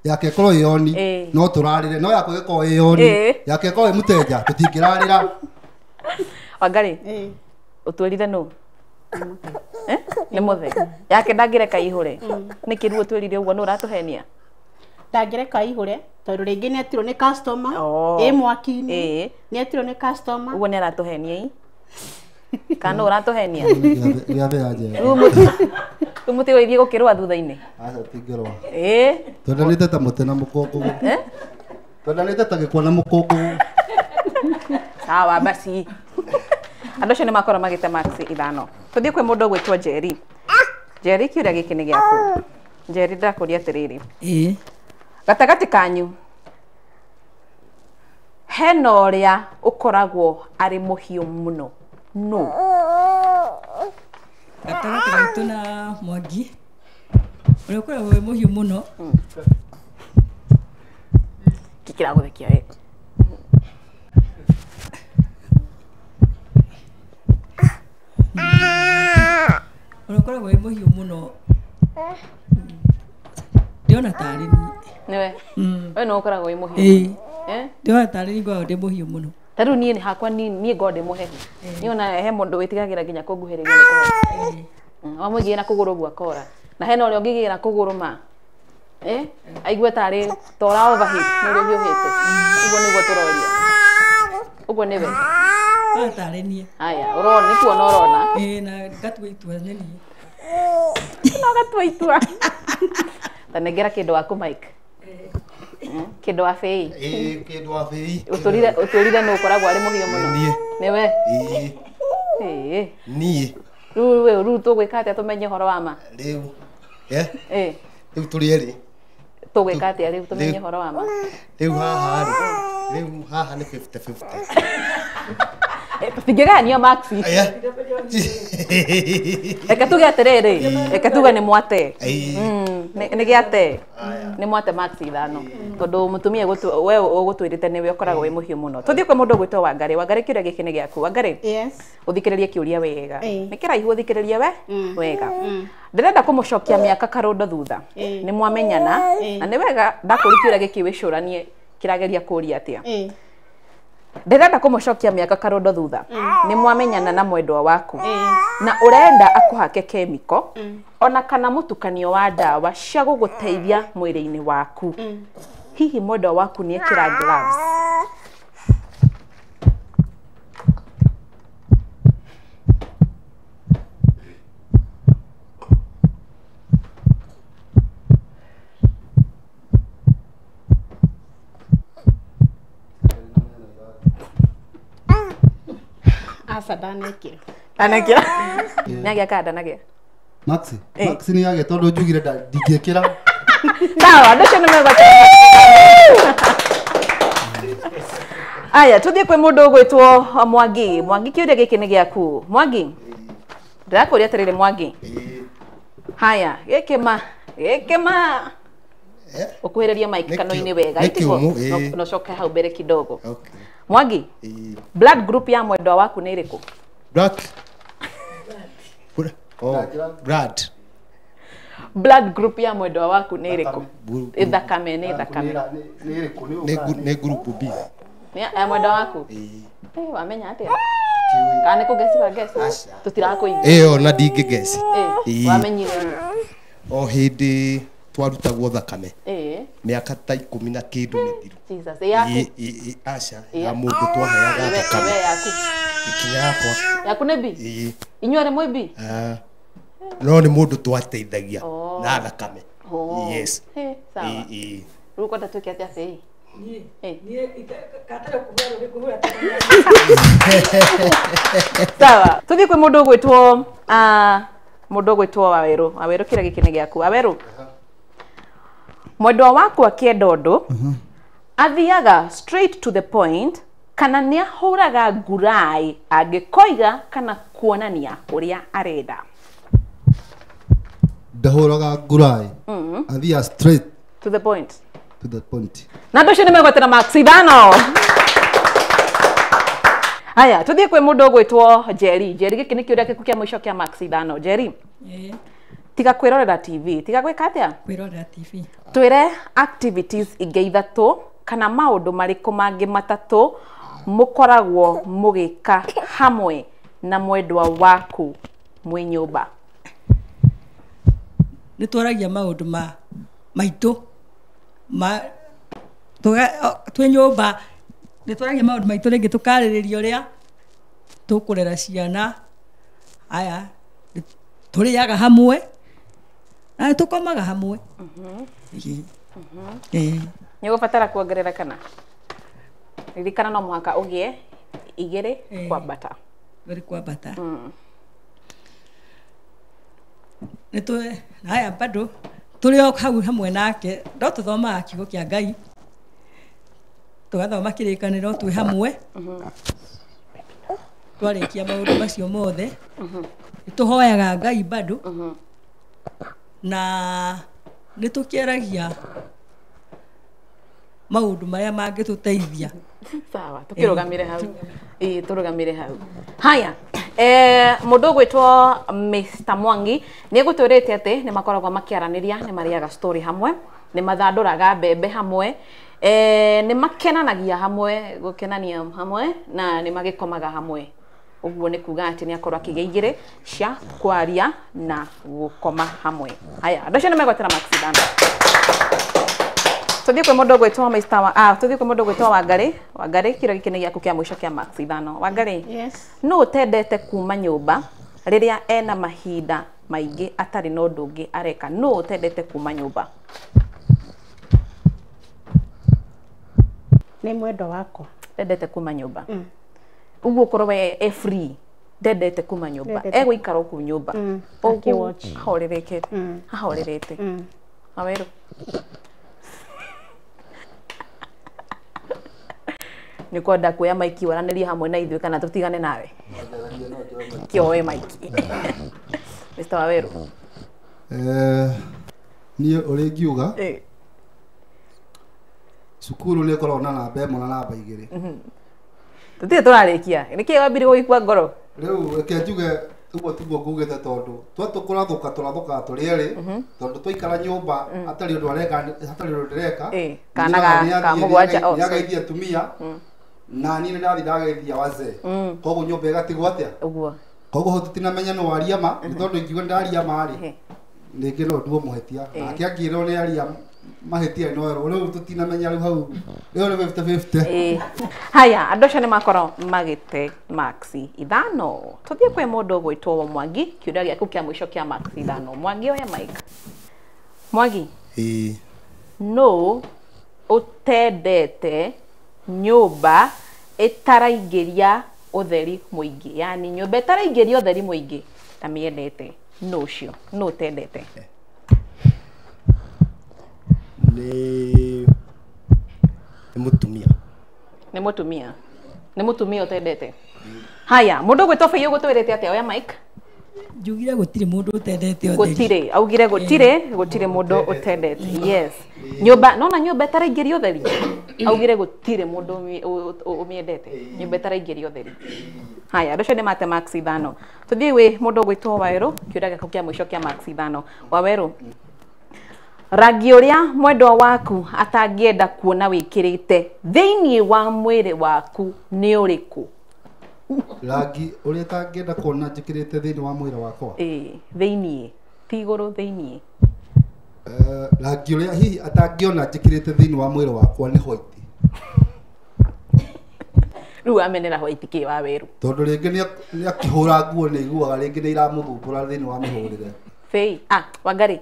yake ĩkorwo ĩ yoni no tũrarĩre no yakwa ĩkorwo ĩ yoni yake ĩkorwo ĩ mũteja tũtingĩrarĩra Wangari ũtwĩrire nũ nĩ mũthee yake ndangĩreka ihũre nĩkĩ rĩu ũtwĩrire ũguo nĩ ũratũhenia ndangĩreka ihũre tondũ rĩngĩ nĩ etirwo nĩ customer mwaki-inĩ nĩ etirwo nĩ customer ũguo nĩ aratũhenia kana ũratũhenia rĩu mũtiga ithiĩ gũkĩrũa thutha-inĩ twendanĩte ta mũtĩ na mũkũngũ twendanĩte ta gĩkwa na mũkũngũ sawa basi andũ acio nĩ makorwo magĩte max 5 tũthiĩ kwĩ mũndũ ũgwĩtwo Jerry kĩũria gĩkĩ nĩ gĩaku Jerry ndakũria atĩrĩrĩ gatagatĩ kanyu hena ũrĩa ũkoragwo arĩ mũhiũ mũno no gatagatĩ gaitũ na Mwangi ũrĩa ũkoragwo wĩ mũhiũ mũno kĩkĩragũthekia we ũrĩa ũkoragwo wĩ mũhiũ mũno ndĩona tarĩ niwe we no ũkoragwo wĩ mũhiũ Ndio tari ngo ndi muhiu muno. Taru nie ni hakwa nie ngode muhehu. Ni ona he mundu witigagira ginya kunguhiriria ni ko. Wa mugiira kuguru gwa kora. Na hena uri ungigira kuguru ma. Aigua tari tora overheat ni uri hiuhite. Ugo niguo turoria. Ugo niwe. Tari nie. Aya, urona ni kuona urona. Na gatua itua nini. No gatua itua. Tanengera kindu waku Mike. Kindu wa fei. Kindu wa fei. Uturire no koragwo ari muhiu muno. Niwe. Nie. Ru tugwika atia tumenye horo wa ma. Riu. Riu turi eri. Tugwika atia riu tumenye horo wa ma. Riu haha ni 50-50. Tigegania Maxi. Eka tuge atiriri, eka tuge ni mwate. Ni giate. Ni mwate Maxi ithano. Tondu mutumia we ugutwirite niwe ukoragwo wi muhiu muno. Tuthie kwa mundu gwitwo Wangari kiuria giki ni giaku. Wangari? Yes. Uthikiririe kiuria wega. Ni kiraihu uthikiririe we? Wega. Ndirenda kumucokia miaka karundo thutha. Ni mwamenyana na ni wega ndakuri kiuria giki wicuranie kirageria kuria atia. Ndirenda kumucokia miaka karundo thutha. Ni mwamenyana na mwendwa waku. Na urenda akuhake chemical ona kana mutukanio wa dawa cia guguteithia mwiri-ini waku. Hihi mwendwa waku ni ekira gloves? Asa danekira. Danekira. Nagia kada nagia. Maxi ni yage tondu njugire ndingikira. Sawa, ndocio ni mega. Aya, tuthie kwi mundu gwitwo Mwangi. Mwangi kiuria giki ni giaku. Mwangi. Ndirakuria atiriri Mwangi. Haya, giki ma. Ukuhiriria mic kano-ini wega. No coke hau mbere kidogo. Okay. Mwangi. Blood group ya mwendwa waku ni iriku? Black. Blood. Blood group ya mwendwa waku ni iriku? Thakame ni thakame. Ni group B. Ni mwendwa waku? Wamenya atia? Kana kugesi wa gesi? Tutirakuigua. Ona ndingigesi. Wamenyire. O hindi twarutagwo thakame. Miaka ta 10 na kindu mithiru. Jesus, yaku. Aca ya mundu twaheaga thakame. Yaku. Ikinya yakwa. Yaku ne bi? Inyuĩ nĩ mwĩ bi? No nĩ mũndũ twateithagia na thakame. Yes. Sawa. Rĩu kwenda twĩke atĩa cĩ? Sawa. Tũthiĩ kwĩ mũndũ ũgwĩtwo Waweru. Waweru kĩrĩa gĩkĩ nĩ gĩaku. Waweru. Mwendwa waku akĩenda ũndũ athiaga straight to the point kana nĩ ahũraga ngurai angĩkoiga kana kuonania ũrĩa arenda? Ndahũraga ngurai. Athia straight to the point. To the point. Na ndũcio nĩ megwetera Maxi ithano. Haya, tuthiĩ kwĩ mũndũ ũgwĩtwo Jerry. Jerry gĩkĩ nĩ kĩũria gĩaku kĩa mũico kĩa Maxi ithano. Jerry. Tiga kwĩrorera TV. Tiga gwĩka atĩa? Kwĩrorera TV. Twĩre activities ingĩ ithatũ kana maũndũ marĩkũ mangĩ matatũ mukoragwo mugika hamwe na mwendwa waku mwi nyumba? Ni twaragia maundu maitu twi nyumba. Ni twaragia maundu maitu ringi tukaririria uria tukurera ciana. Aya turiaga hamwe na tukomaga hamwe. Ni gubatara kuongerera kana? Ririkana no muhaka ugie igiri kwambata. Igiri kwambata. Haya bado turi o hau hamwe nake ndo tuthomaga kiugo kia Ngai. Tugathoma kirikaniro twi hamwe. Twarikia maundu macio mothe. Tuhoyaga Ngai bado. Na nitukiaragia maundu maria mangituteithia. Sawa, tukirugamire hau. Turugamire hau. Haya, mundu gwitwo Mr. Mwangi ni gutwirite ati ni makoragwo makiaraniria, ni mariaga story hamwe, ni mathanduraga mbembe hamwe, nĩ makenanagia hamwe gũkenania hamwe na nĩ magĩkomaga hamwe ũguo nĩ kuga atĩ nĩ akorwo akĩgĩa igĩrĩ cia kwaria na gũkoma hamwe. Haya andũ acio nĩ megwetera max ithano. Tũthiĩ kwĩ mũndũ ũgwĩtwo Mr. Tũthiĩ kwĩ mũndũ ũgwĩtwo Wangari kĩro gĩkĩ nĩ gĩaku kĩa mũico kĩa max ithano. Wangari, nũ ũtendete kuma nyũmba rĩrĩa ena mahinda maingĩ atarĩ na ũndũ ũngĩ areka? Nũ ũtendete kuma nyũmba? Nĩ mwendo wakwa. Ndendete kuma nyũmba. Uguo korwo we free ndendete kuma nyũmba egũikara ku nyũmba hahorerete Aweru nĩ kwenda kuoya maiki waranĩrie hamwe na ithuĩ kana tũtigane nawe kĩoe maiki Mr. Waweru. Niĩ ũrĩ ngiuga cukuru nĩ korwo na namba ĩmwe na namba igĩrĩ. Tũtirĩ tũrarĩkia nĩkĩĩ wambire gũgĩkua ngoro? Rĩu reke njuge ũguo tiguo ngugĩte tondũ tũratũka tũrĩ erĩ tondũ twaikara nyũmba hatarĩ ũndũ areka hatarĩ ũndũ ndĩreka kana ka mũgwanja nĩageithia atumia na niĩ nĩ ndathi ndageithia wazee koguo nyũmba ĩgatigwo atĩa ũguo koguo ho tũtinamenya nũ waria ma nĩ tondũ ingiuga ndaria marĩ rĩngĩ no nduo mũhetia nake angĩrwo nĩ aria mahetia no rĩu tũtinamenya rĩu hau rĩu nĩ 50-50. Haya andũ acio nĩ makorwo magĩte max ithano. Tũthiĩ kwĩ mũndũ ũgwĩtwo Mwangi kĩũria gĩaku kĩa mũico kĩa max ithano. Mwangi oya mic. Mwangi, nũ ũtendete nyũmba ĩtaraingĩria ũtheri mũingĩ? Yani nyũmba ĩtaraingĩria ũtheri mũingĩ ndamĩendete. Nũ ũcio nũ ũtendete? Nĩ mũtumia. Nĩ mũtumia. Nĩ mũtumia ũtendete. Haya mũndũ ũgwĩtwo Fĩyũ gũtwĩrĩte atĩa? Oya mic. Njugire gũtirĩ mũndũ ũtendete ũtheri. Gũtirĩ, augire gũtirĩ mũndũ ũtendete. Yes. Nyũmba nona nyũmba ĩtaraingĩria ũtheri. Augire gũtirĩ mũndũ ũmĩendete. Nyũmba ĩtaraingĩria ũtheri. Haya andũ acio nĩ mate max ithano. Tũthiĩ wĩ mũndũ ũgwĩtwo Waweru kĩũria gĩaku kĩa mũico kĩa max ithano. Waweru, rangi ũrĩa mwendwa waku atangĩenda kuona wĩkĩrĩte thĩinĩ wa mwĩrĩ waku nĩ ũrĩkũ? Rangi ũrĩa atangĩenda kuona njĩkĩrĩte thĩinĩ wa mwĩrĩ wakwa? Thĩinĩ ti igũrũ thĩinĩ. Rangi ũrĩa hihi atangĩona njĩkĩrĩte thĩinĩ wa mwĩrĩ wakwa nĩ white. Rĩu amenera white kĩ Waweru? Tondũ rĩngĩ nĩ akĩhũra nguo nĩ iguaga rĩngĩ nĩ iramũthumbũra thĩinĩ wa mĩhũrĩre. Fei, Wangari,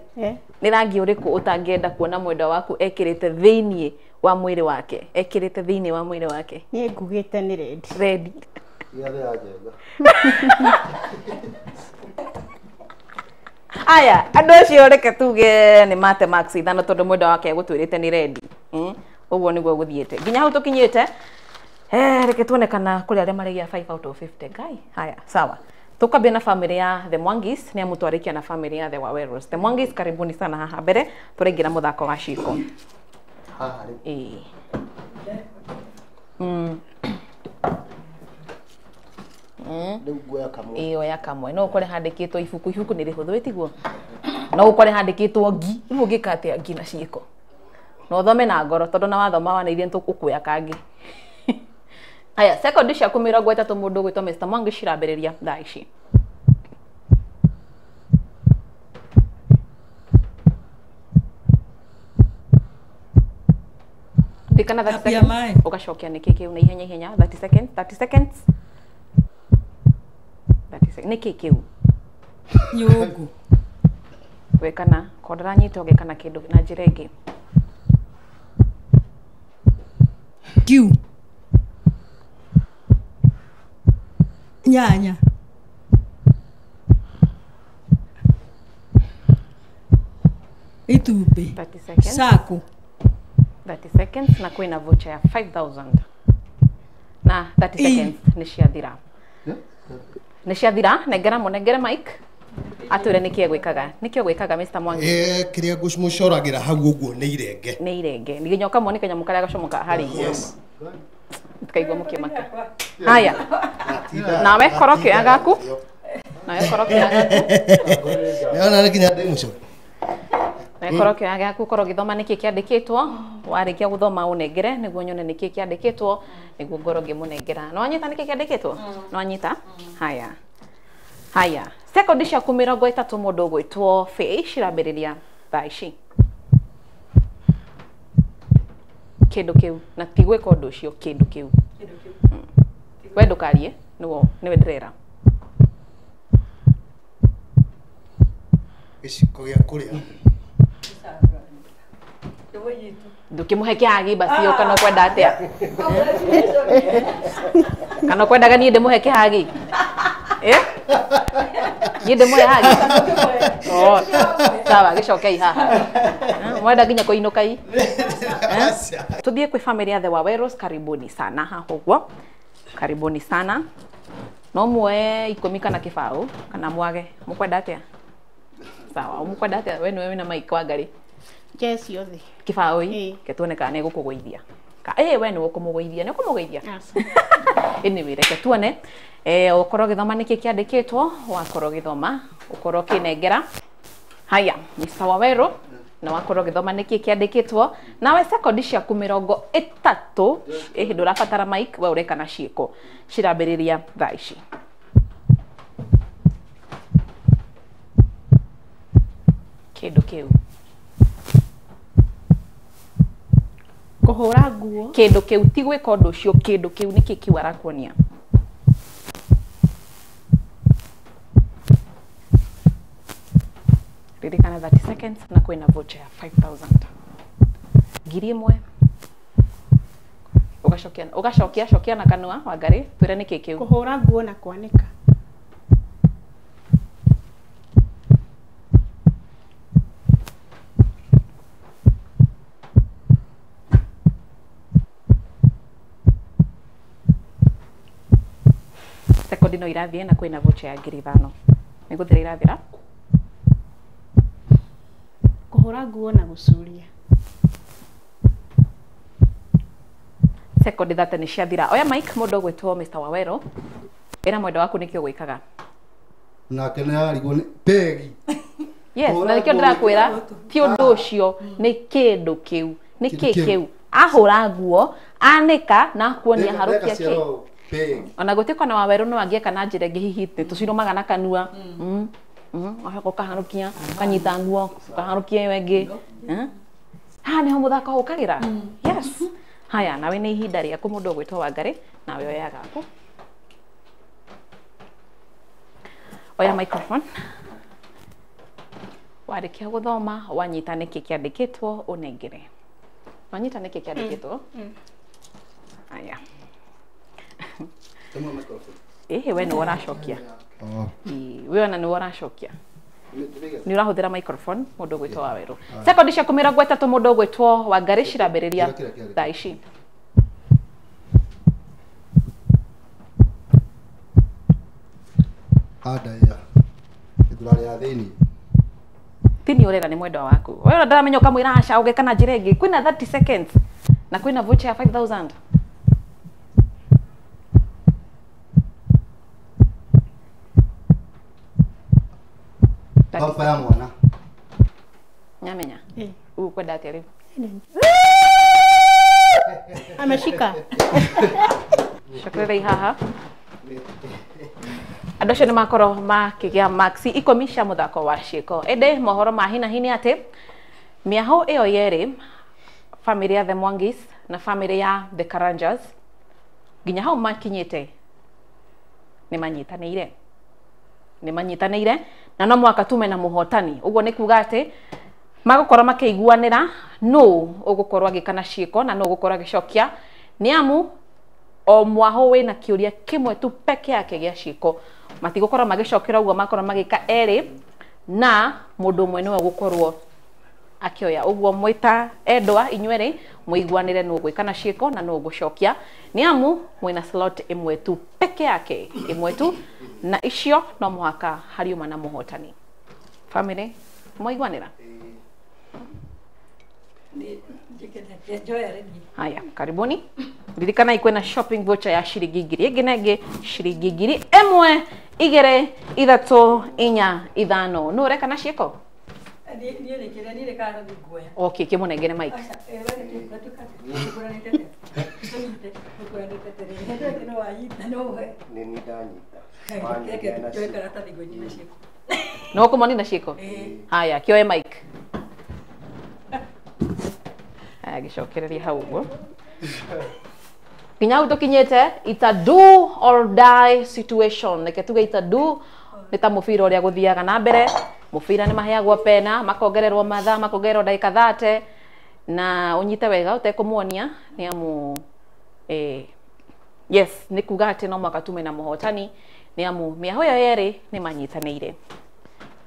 nĩ rangi ũrĩkũ ũtangĩenda kuona mwendwa waku ekĩrĩte thĩinĩ wa mwĩrĩ wake? Ekĩrĩte thĩinĩ wa mwĩrĩ wake? Niĩ ngugĩte nĩ red. Red. Aya andũ acio reke tuge nĩ mate max ithano tondũ mwendwa wake egũtwĩrĩte nĩ red. Ũguo nĩguo gũthiĩte nginya hau tũkinyĩte. Reke tuone kana kũrĩ arĩa marĩgia 5 out of 50 guy. Haya sawa. Tukambia na family ya The Mwangis nĩ amũtwarĩkia na family ya The Wawerus. The Mwangis karibuni sana haha mbere tũraingĩra mũthako wa ciko. Oya kamwe no ũkore handĩkĩtwo ibuku nĩ rĩhũthũ ĩtiguo no ũkore handĩkĩtwo ngi rĩu ũngĩka atĩa ngi na ciĩko no thome na ngoro tondũ na wathoma wanĩirie nĩtũkũkuoya kangĩ. Haya sekondi ciaku 30 mũndũ ũgwĩtwo Mr. Mwangi cirambĩrĩria thaa ici. Ndikana 30 seconds ugacokia nĩkĩ kĩu na ihenya 30 seconds 30 seconds 30 seconds nĩkĩ kĩu nyũngũ wekana kodara nyita ũgekana kĩndũ na njĩra ĩngĩ kiu nyanya itumbĩ 30 seconds saku 30 seconds na kwĩna voucher ya 5000 na 30 seconds nĩ ciathira nengera mic atwĩre nĩkĩ gwĩkaga Mr. Mwangi. Kĩrĩa ngũcũragĩra hau ũguo nĩ irenge nginya ũkamwone kanyamũ karĩa gacomoka harĩ kaigua mũkĩmaka. Haya nawe korokio ya gaku nĩona nĩ kinya ndĩ mũco na korokio ya gaku korwo gĩthoma nĩkĩ kĩandĩkĩtwo warikia guthoma unengere niguo nyone niki kiandikitwo niguo ngoro ngimunengera no anyita niki kiandikitwo no anyita haya sekondi cia 30 mundu gwitwo Faye cirambiriria thaa ici kindu kiu na tigweka undu ucio kindu kiu we ndukarie niwe ndirera giciko gia kuria ndukimuhe kihagi basi kana kwenda atia kana kwendaga nie ndimuhe kihagi nie ndimuhe hagi sawa gicokei haha mwenda nginya kuinuka ii tuthie kwi family ya the Waweros karibuni sana hahuguo karibuni sana no muoe 10 kana kibao kana mwage mukwenda atia sawa mukwenda atia we niwe na mic wa ngari yes yothe kibao ii ketuone kana gukuguithia we niwe kumuguithia ni kumuguithia anyway reke tuone ukorwo githoma niki kiandikitwo wakorwo githoma ukorwo kinengera haya Mr. Wawero na wakorwo githoma niki kiandikitwo nawe sekondi cia 30 hindu urabatara mic we ureka na ciiko cirambiriria thaa ici kindu kiu kuhura nguo kindu kiu ti gwika undu ucio kindu kiu niki kiu arakuonia ririkana 30 seconds na kwina voucher ya 5000 ngiri imwe ugacokia na kanua wa ngari twire niki kiu kuhura nguo na kwanika sekondi no irathie na kwina voucher ya ngiri 5 niguthira irathira kuhura nguo na gucuria sekondi 30 ni ciathira oya mic mundu gwitwo Mr. Wawero era mwendo waku nikio gwikaga nake nä arigwo nä pegi yes na nikio ndirakwira ti undu ucio ni kindu kiu ni kiu ahura nguo anika na kuonia harukia ki ona gutiko na Wawero no angieka na njire ngi hihi tucirumaga na kanua ahako kaharukia kanyita nguo kaharukia wengi ni ho muthako ukagira yes haya nawe ni ihinda riaku mundu gwitwo Wangari nawe oyaga aku oya microphone warikia guthoma wanyita niki kiandikitwo unengere wanyita niki kiandikitwo haya we ni waracokia we ona ni waracokia ni urahuthira microphone mundu gwitwo Waweru sekondi cia 30 mundu gwitwo Wangari cirambiriria thaa ici ya igurari ya thini tini urera ni mwendwa waku wewe ndaramenya ukamwira aca ugekana njira ingi kwina 30 seconds na kwina voucher ya 5000 pampa ya mwana nyamenya kwenda atia riu ameshika shakrera haha andu acio ni makorwo makigia maxi 10 cia muthako wa ciiko ende mohoro ma hina hini ati miaho iyo yeri family ya the Mwangis na family ya the Karanjas ginya hau makinyite ni manyitanire na no mwaka tume na muhotani uguo ni kuga ati magukorwo makiiguanira no ugukorwo agikana ciiko na no ugukorwo agicokia ni amu o mwaho wina kiuria kimwe tu peke yake gia ciiko matigukorwo magicokera uguo makorwo magika eri na mundu mwe niwe gukorwo akioya uguo mwita endwa inywere muiguanire no gwikana ciiko na no gucokia ni amu mwina slot imwe tu peke yake imwe tu na icio no muhaka hariuma na muhotani family muiguanira haya karibuni ririkana ikwena shopping voucher ya shiringi ngiri ingi nenge shiringi ngiri imwe igere ithatu inya ithano no reka na ciiko Okay, kimunengere mic. No kumoni na shiko. Haya, kioe mic. Haya, gicokereria hau uguo. Kinya utokinyete, it's a do or die situation. Neke tuge it's a do, nita mubira uria guthiaga na mbere. Mubira ni maheagwo pena, makongererwo mathaa, makongererwo ndagika 30 na unyite wega utekumuonia ni amu yes, ni kuga ati no mwaka tume na muhotani ni amu miaho yo yeri ni manyitanire.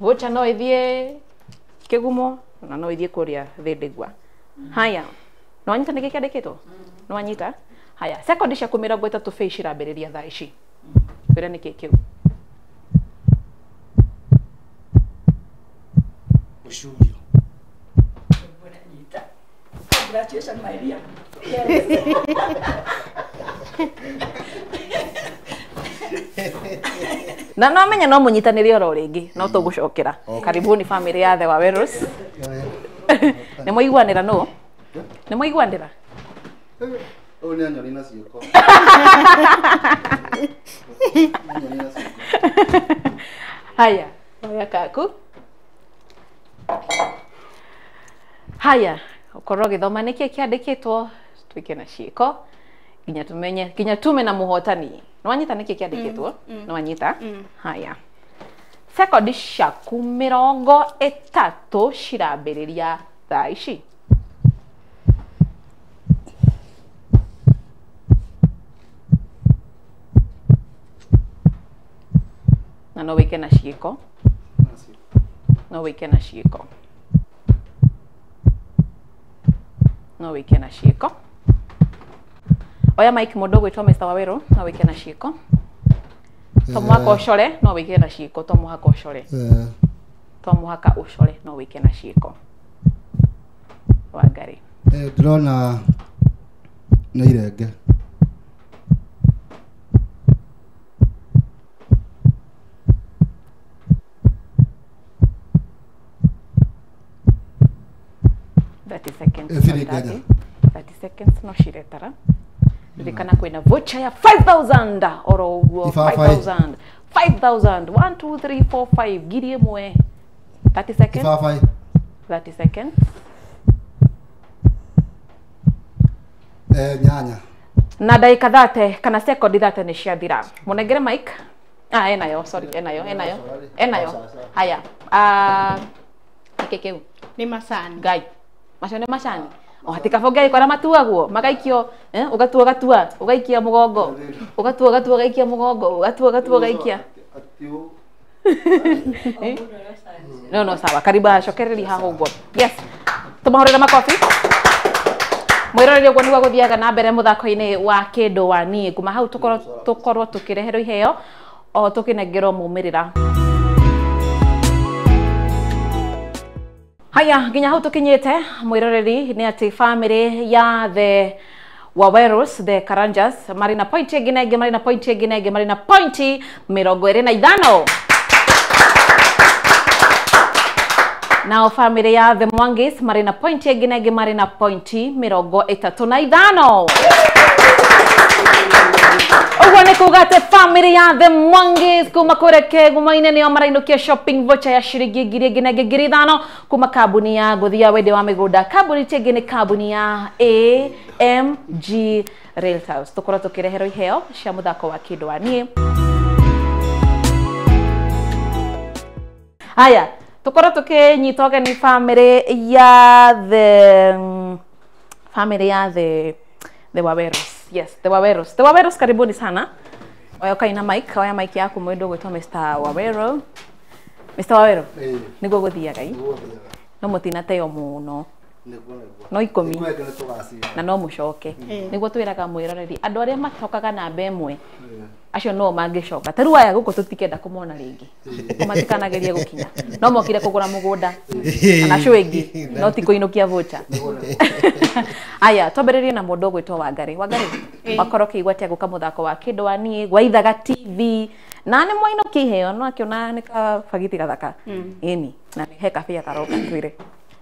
Vocha no ithie kigumo na no ithie kuria thindegwa. Haya. No anyita niki kiandikitwo? No anyita? Haya, sekondi cia 30 face cirambiriria thaa ici. Kwira niki kiu? Ushurio. Congratulations, my dear. Na no menya no munyitanire oro ringi no tugucokera. Karibuni family ya The Wawerus. Ni muiguanira no? Ni muiguanira? Oni anyori na cioko. Haya, oya kaku. Haya, ukorwo githoma niki kiandikitwo twike na ciiko. Ginya tume na muhotani. No anyita niki kiandikitwo? No anyita? Haya. Sekondi ciaku 30 cirambiriria thaa ici. Na no wike na ciiko. No wike na ciiko. No wike na ciiko. Oya Mike mundu gwitwa Mr. Waweru, no wike na ciiko. To muhaka ucore, no wike na ciiko, to muhaka ucore. To muhaka ucore, no wike na ciiko. Wangari. Ndrona na irenge. Seconds. 30 seconds no shiretara. Ndikana kwina voucher ya 5,000 oro uguo 5,000. 5,000. 1 2 3 4 5 girie mwe. 30 seconds. 30 seconds. Nyanya. Na dakika 30 kana sekondi 30 ni ciathira. Munengere mic. Enayo, sorry, enayo. Haya. Ikekeu. Ni macani. Gai. Macani macani. O hatika fogei kwa matuaguo magaikio ugatua ugaikia mugongo ugatua ugaikia mugongo ugatua ugaikia no sawa kariba shokereri haho uguo yes tumahorera makofi mwirorere uguo niguo guthiaga na mbere muthako-ini wa kindu wa nie kuma hau tukorwo tukireherwo iheo o tukinengerwo mumirira. Haya, ginya hau tukinyete mwiroreri ni ati family ya The Wawerus, The Karanjas marina point eginege marina point 25. Nao family ya The Mwangis marina point eginege marina point 35. Uguo ni kuga ati family ya The Mwangis kuma kureke gumaine nio marainukia shopping voucher ya shiringi 5,000 kuma kambuni ya guthia wende wa migunda. Kambuni tingi ni kambuni ya AMG Realtors. Tukorwo tukireherwo iheo cia muthako wa kindu wa nie. Haya, tukorwo tukinyitoge ni family ya The Wawerus. Yes, The Wawerus. The Wawerus, karibuni sana. Oya kaina mic, oya mic yaku mwendo gwitwa Mr. Waweru. Mr. Waweru. Niguo guthiaga i. No mutina teo muno. No ikomi. Na no mucoke. Niguo twiraga mwiroreri andu aria matokaga na mbemwe. Acio no mangicoka. Taru aya guku tutikenda kumona ringi. Kumatikanageria gukinya. No mokire kugura mugunda. Anacio ingi no tikuinukia voucher. Aya, twambiririe na mundu gwitwa Wangari. Wangari, wakorwo kiigwa tia guka muthako wa kindu wa nie, gwaithaga TV na nĩ mwainũkia iheo no akĩona nĩ kabagiti gathaka ĩni na he kabia karoka twĩre.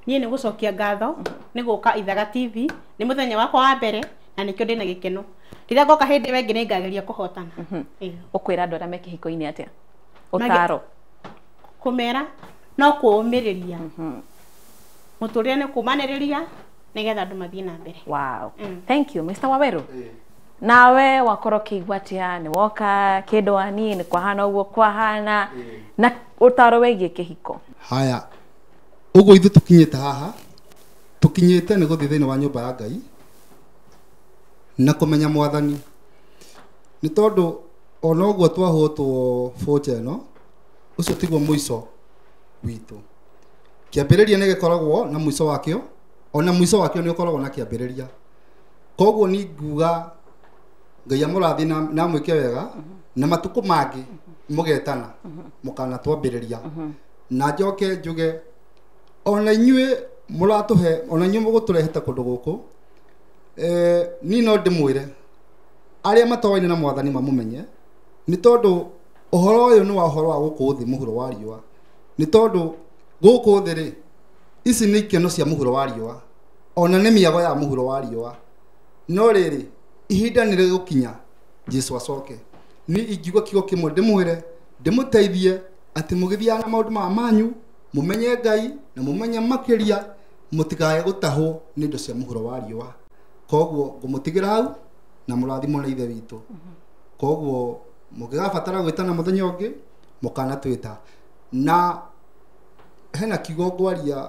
Niĩ nĩ gũcokia ngatho nĩ gũka Ithaga TV nĩ mũthenya wakwa wa mbere na nĩkĩo ndĩna gĩkeno rĩrĩa ngoka hĩndĩ ĩyo ĩngĩ nĩ ngageria kũhotana. Ũkwĩra andũ arĩa me kĩhiko-inĩ atĩa ũtaro? Kũmera no kũũmĩrĩria mũtũrĩre nĩ kũmanĩrĩria nĩgetha andũ mathiĩ na mbere. Wow. Thank you Mr. Waweru. Nawe wakorwo kĩigua atĩa nĩ woka kĩndwani nĩ kwahana ũguo kwahana na ũtaro wĩgiĩ kĩhiko? Haya ũguo ithuĩ tũkinyĩte haha tũkinyĩte nĩ gũthiĩ thĩinĩ wa nyũmba ya Ngai na kũmenya Mwathani nĩ tondũ ona ũguo twahũtwo boja ĩno ũcio tiguo mũico witũ. Kĩambĩrĩria nĩ gĩkoragwo na mũico wakĩo ona mũico wakĩo nĩ ũkoragwo na kĩambĩrĩria. Koguo ni nguga Ngai amũrathi na mwĩke wega na matukũ mangĩ mũgetana mũkana twambĩrĩria na njoke njuge ona inyuĩ mũratũhe ona inyuĩ mũgũtũrehete kũndũ gũkũ ni no ndĩmwĩre arĩa matowaine na Mwathani mamũmenye nĩ tondũ ũhoro ũyũ nĩ wa ũhoro wa gũkũ thĩ mũhuro wa riũa. Nĩ tondũ gũkũ thĩ rĩ ici nĩ ikeno cia mũhuro wa riũa ona nĩ mĩago ya mũhuro wa riũa no rĩrĩ ihinda nĩ rĩgũkinya Jesũ acoke. Ni ingiuga kiugo kĩmwe ndĩmwĩre ndĩmũteithie atĩ mũgĩthiaga na maũndũ maya manyu mũmenye Ngai na mũmenye makĩria mũtikae gũtahwo nĩ indo cia mũhuro wa riũa. Koguo ngũmũtigĩra hau na mũrathimwo nĩ ithe witũ. Koguo mũngĩgabatara gwĩtana mũthenya ũngĩ mũkanatwĩta na hena kiugo ngwaria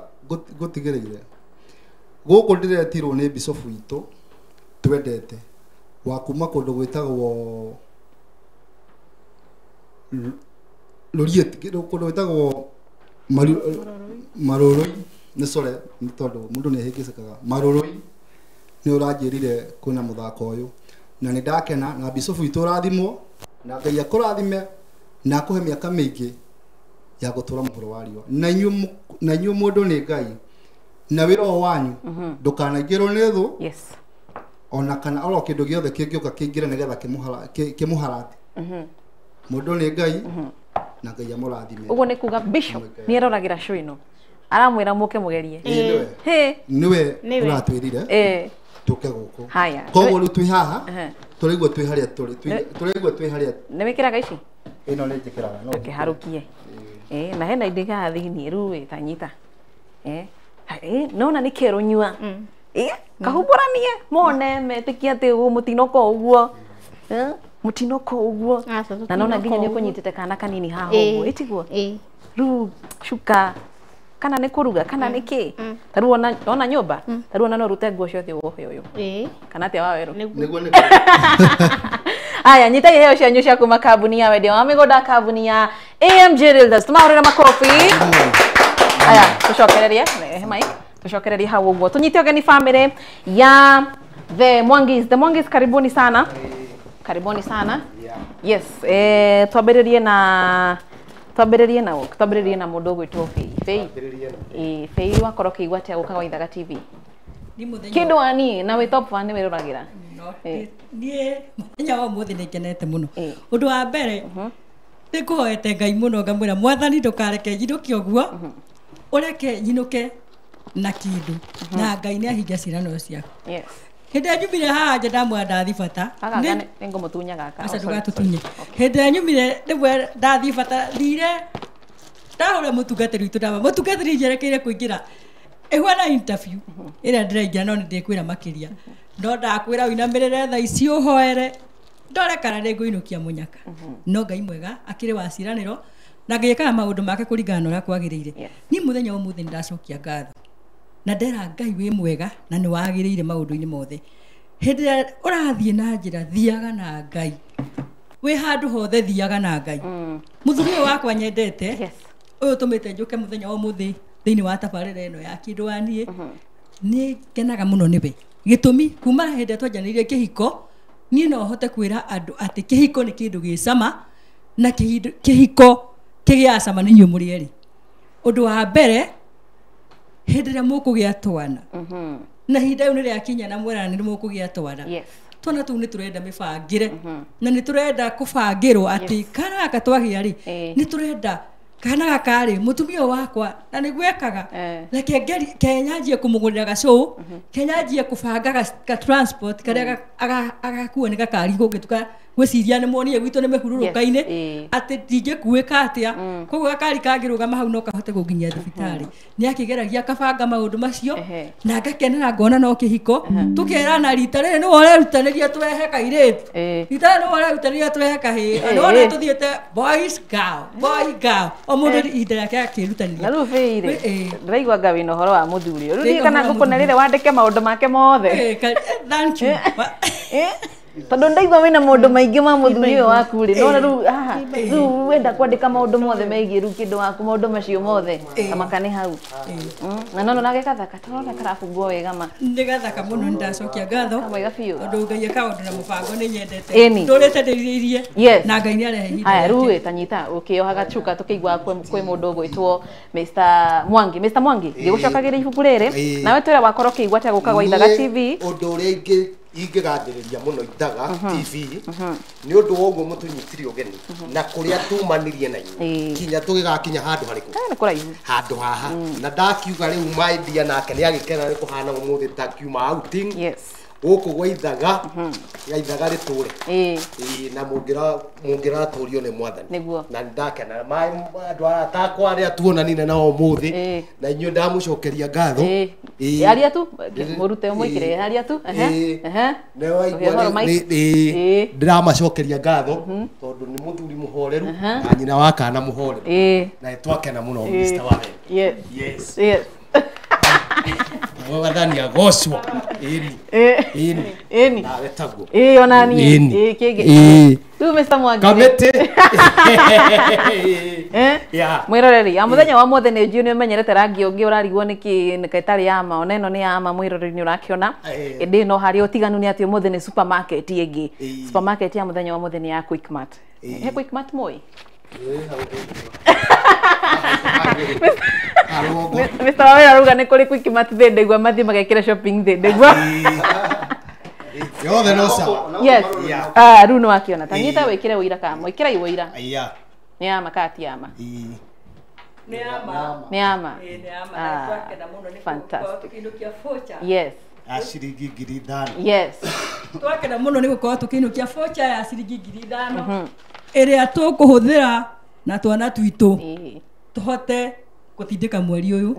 ngũtigĩrĩire gũkũ ndĩretirwo nĩ bishop witũ twendete wa kuma kũndũ gwĩtagwo Loriet kũndũ gwĩtagwo Marũrũi nĩ core nĩ tondũ mũndũ nĩ ahĩngĩcĩkaga Marũrũi nĩ ũranjĩrire kwĩna mũthako ũyũ na nĩ ndakena na bishop witũ ũrathimwo na Ngai akũrathime na akũhe mĩaka mĩingĩ ya gũtũra mũhuro wa riũa na inyuĩ mũndũ nĩ Ngai na wĩra wanyu ndũkanaingĩrwo nĩ thũ ona kana oro kĩndũ gĩothe kĩngĩũka kĩingĩre nĩgetha kĩmũharate. Mũndũ nĩ Ngai na Ngai amũrathime. Ũguo nĩ kuga bishop nĩ aroragĩra show ĩno aramwĩra mũke mũgerie. Nĩwe ũratwĩrire tũke gũkũ. Koguo rĩu twĩ haha tũraigua twĩ harĩa tũrĩ nĩ wĩkĩraga ici ĩno nĩ njĩkĩraga no ũkĩharũkie na hena indo igaga thĩiniĩ rĩu tanyita nona nĩ kero nyua kahumbũranie mone metĩkia atĩ mũtinoka ũguo mũtinoka ũguo na nona nginya nĩ ũkũnyitĩte kana kanini haha ũguo ĩtiguo rĩu cuka kana nĩ kũruga kana nĩ kĩ tarĩu ona nyũmba tarĩu ona no rute nguo ciothe wohe ũyũ kana atĩa Waweru nĩguo nĩ aya nyita iheo cianyu cia kuma kambuni ya wendia wa mĩgũnda kambuni ya AMG Realtors tũmahũrĩre makobi. Aya tũcokererie mike tũcokererie hau ũguo tũnyite ũgeni family ya the Mwangis karibuni sana yes twambĩrĩrie na mũndũ ũgwĩtwo Fei wakorwo kĩigua atĩa gũka gwa Ithaga TV kĩndwani na wĩ top fan nĩ wĩroragĩra? Niĩ mũthenya wa ũmũthĩ nĩ ngenete mũno. Ũndũ wa mbere nĩ ngũhoete Ngai mũno ngamwĩra Mwathani ndũkareke nyinũke ũguo ũreke nyinũke na kĩndũ na Ngai nĩ ahingia ciĩranĩro ciaku. Hĩndĩ ĩrĩa nyumire haha nja ndamwĩra ndathiĩ bata nĩ ngũmũtunya gaka aca ndũgatũtunye. Hĩndĩ ĩrĩa nyumire ndĩmwe ndathiĩ bata thire ndahũra mũtungatĩri witũ ndama mũtungatĩri njerekeire kũingĩra ĩhuana interview ĩrĩa ndĩraingĩra no nĩ ndĩkwĩra makĩria no ndakwĩra ũinamĩrĩre thaa ici ũhoere ndore kana nĩ ngũinũkia mũnyaka no Ngai mwega akĩrĩ wa ciĩranĩro na ngĩkaga maũndũ make kũringana na ũrĩa kwagĩrĩire. Niĩ mũthenya ũmũthĩ nĩ ndacokia ngatho na ndera Ngai wĩ mwega na nĩ wagĩrĩire maũndũ-inĩ mothe. Hĩndĩ ĩrĩa ũrathiĩ na njĩra thiaga na Ngai wĩ handũ hothe thiaga na Ngai. Mũthuri ũyũ wakwa nyendete ũyũ tũmĩte njũke mũthenya ũmũthĩ thĩinĩ wa tabarĩra ĩno ya kĩndwani nĩ ngenaga mũno nĩwe gĩtũmi kuma hĩndĩ ĩrĩa twanjanĩirie kĩhiko niĩ no hote kwĩra andũ atĩ kĩhiko nĩ kĩndũ gĩ cama na kĩhiko kĩgĩa cama nĩ inyuĩ mũrĩ erĩ. Ũndũ wa mbere hĩndĩ ĩrĩa mũkũgĩa twana na ihinda rĩu nĩ rĩakinya na mwerana nĩ mũkũgĩa twana twana tu nĩ tũrenda mĩbangĩre na nĩ tũrenda kũbangĩrwo atĩ kana gaka twagĩa rĩ nĩ tũrenda kana gaka rĩ mũtumia wakwa na nĩ gwekaga reke kenyanjie kũmũgũrĩra gacũ kenyanjie kũbanga ga transport karĩa agakuo nĩ gakari gũgĩtuka gwĩciria nĩ muonie gwitũ nĩ mĩhurũrũka-inĩ atĩ ndingĩkuĩka atĩa koguo gakari kangĩrũgama hau no kahote gũkinyia thibitarĩ nĩ akĩgeragia kabanga maũndũ macio na ngakenera ngona no kĩhiko tũkerana rita rĩrĩ nĩ worerutanĩria twehe kairĩtu rita rĩrĩ nĩ worerutanĩria twehe kahĩĩ nĩ wona tũthiĩte boys girl o mũndũ ihinda rĩake akĩrutanĩria na rĩu Bĩirĩ ndĩraigua anga wĩna ũhoro wa mũthuri rĩu ndiĩ kana ngũkũna rĩrĩ wandĩke maũndũ make mothe thank you tondũ ndaigua wĩna maũndũ maingĩ ma mũthuri ũyũ waku rĩ nona rĩu wenda kwandĩka maũndũ mothe megiĩ rĩu kĩndũ waku maũndũ macio mothe kamaka nĩ hau na nona nake gathaka tũrona karabungwo wega ma nĩ gathaka mũno nĩ ndacokia ngatho kamwega biũ tondũ Ngai akaũndũ na mũbango nĩ nyendete ndũrĩte ndĩrirĩirie na Ngai nĩ arehe ihinda haya rĩu tanyita ũkĩoha gacuka tũkĩigua kwĩ mũndũ ũgwĩtwo Mr. Mwangi ngĩgũcokagĩra ibuku rĩrĩ nawe twĩra wakorwo ũkĩigua atĩa gũka gwa Ithaga TV ũndũ ũrĩa ingĩgathĩrĩria mũno Ithaga TV nĩ ũndũ wa ũguo mũtũnyitire ũgeni na kũrĩa tumanirie na inyuĩ kinya tũgĩgakinya handũ harĩkũ nĩ kũraihu handũ haha na ndakiuga rĩu maindia nake nĩ agĩkena nĩ kũhana ũmũthĩ ta kiuma outing gũkũ gwa Ithaga Ithaga rĩtũre na mũngĩratũrio nĩ Mwathani na ndakena andũ atakwa arĩa tuonanire nao ũmũthĩ na inyuĩ ndamũcokeria ngatho yaria tu mũrute mũikire yaria tu ndĩramacokeria ngatho tondũ nĩ mũthuri mũhoreru na nyina wa kana mũhoreru na twakena mũno Mr. Warren yes Mwathani agocwo ĩni nawe taguo ona niĩ kĩngĩ rĩu Mr. Mwangi kamĩtĩ mwĩroreri ya mũthenya wa mothe nĩ njui nĩ ũmenyerete rangi ũngĩ ũrarigwo nĩkĩ ĩtarĩ yama ona ĩno nĩ yama mwĩroreri nĩ ũrakĩona ĩndĩ no harĩ ũtiganu nĩ atĩ ũmũthĩ nĩ supermarket ĩngĩ supermarket ya mũthenya wa mothe nĩ ya Quickmart he Quickmart mũĩ Mr. Wawĩra arauga nĩ kũrĩ Quickmart thĩ ndĩgua mathiĩ magekĩra shopping thĩ ndĩgua yothe no sawa yes rĩu nĩ wakĩona tanyita wĩkĩre ũira kama wĩkĩra ũira nĩ yama kati yama nĩ yama fantastic yes ciringi 5,000 yes twakena mũno nĩ gũkorwo tũkĩinũkia voucher ya ciringi 5,000 ĩrĩa tũkũhũthĩra na twana twitũ tũhote gũtindĩka mweri ũyũ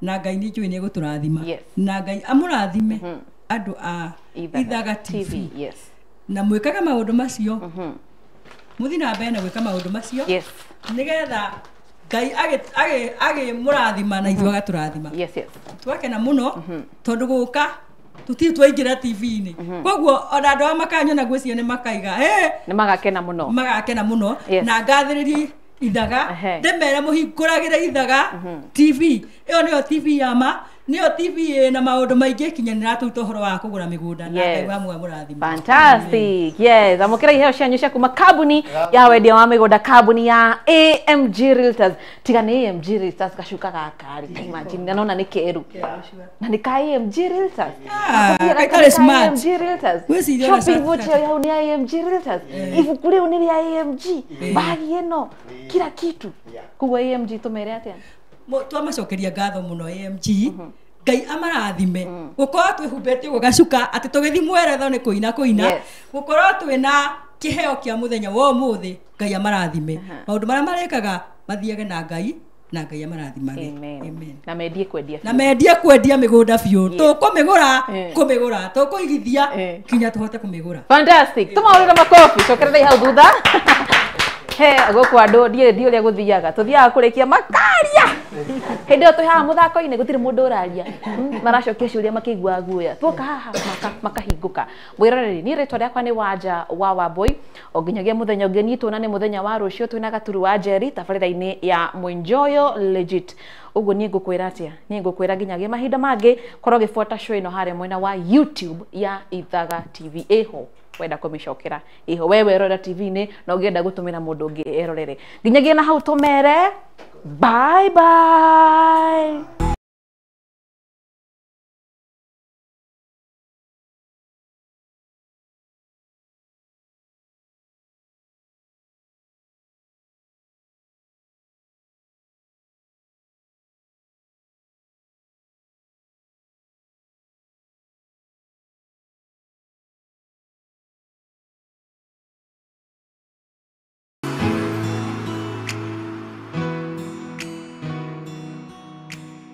na Ngai nĩ njũĩ nĩ egũtũrathima na Ngai amũrathime andũ a Ithaga TV na mwĩkaga maũndũ macio mũthi na mbere na gwĩka maũndũ macio nĩgetha Ngai agĩmũrathima na ithuĩ agatũrathima twakena mũno tondũ gũka tũtirĩ twaingĩra TV-inĩ koguo ona andũ a makanyona gwĩciria nĩ makaiga nĩ magakena mũno na ngathĩrĩrie Ithaga ndemere mũhingũragĩre Ithaga TV ĩyo nĩyo TV yama nĩyo TV na maũndũ maingĩ kinya nĩ ratũruta ũhoro wa kũgũra mĩgũnda na Ngai wa mũrathima fantastic yes amũkĩra iheo cianyu cia kuma kambuni ya wendia wa mĩgũnda kambuni ya AMG Realtors tiga nĩ AMG Realtors gacuka gaka rĩ imagine na nona nĩ keru na nĩ ka AMG Realtors itarĩ smart AMG Realtors shopping voucher yao nĩ AMG Realtors ibuku rĩu nĩ rĩa AMG bagi ĩno kila kitu kuwa AMG tũmere atĩa twamacokeria ngatho mũno AMG Ngai amarathime gũkorwo twĩhumbĩte ũguo gacuka atĩ tũgĩthi mweretho nĩ kũina gũkorwo twĩna kĩheo kĩa mũthenya wa ũmũthĩ Ngai amarathime maũndũ marĩa marĩkaga mathiage na Ngai na Ngai amarathimage amen na mendie kwendia mĩgũnda biũ kũmĩgũra tũkũigithia kinya tũhote kũmĩgũra fantastic tũmaũrĩre makobi cokerera hau thutha gũkũ andũ ndiĩ ũrĩa gũthiaga tũthiaga kũrĩkia makaria hĩndĩ ĩyo twĩ haha mũthako-inĩ gũtirĩ mũndũ ũraria maracokia ciũria makĩigua guoya tuoka haha makahingũka mwĩroreri niĩ rĩtwa rĩakwa nĩ Wanja wa Wambui o nginyagia mũthenya ũngĩ niĩ tuona nĩ mũthenya wa rũciũ twĩna Gaturu wa Njeri tabarĩra-inĩ ya Mwenjoyo Legit ũguo niĩ ngũkwĩra atĩa niĩ ngũkwĩra nginyagia mahinda mangĩ korwo gĩbuata show ĩno harĩa mwena wa YouTube ya Ithaga TV ĩho wenda kũmĩcokera iho wewe rora TV-inĩ na ũngĩenda gũtũmĩra mũndũ ũngĩ erorere nginyagia na hau tũmere bye bye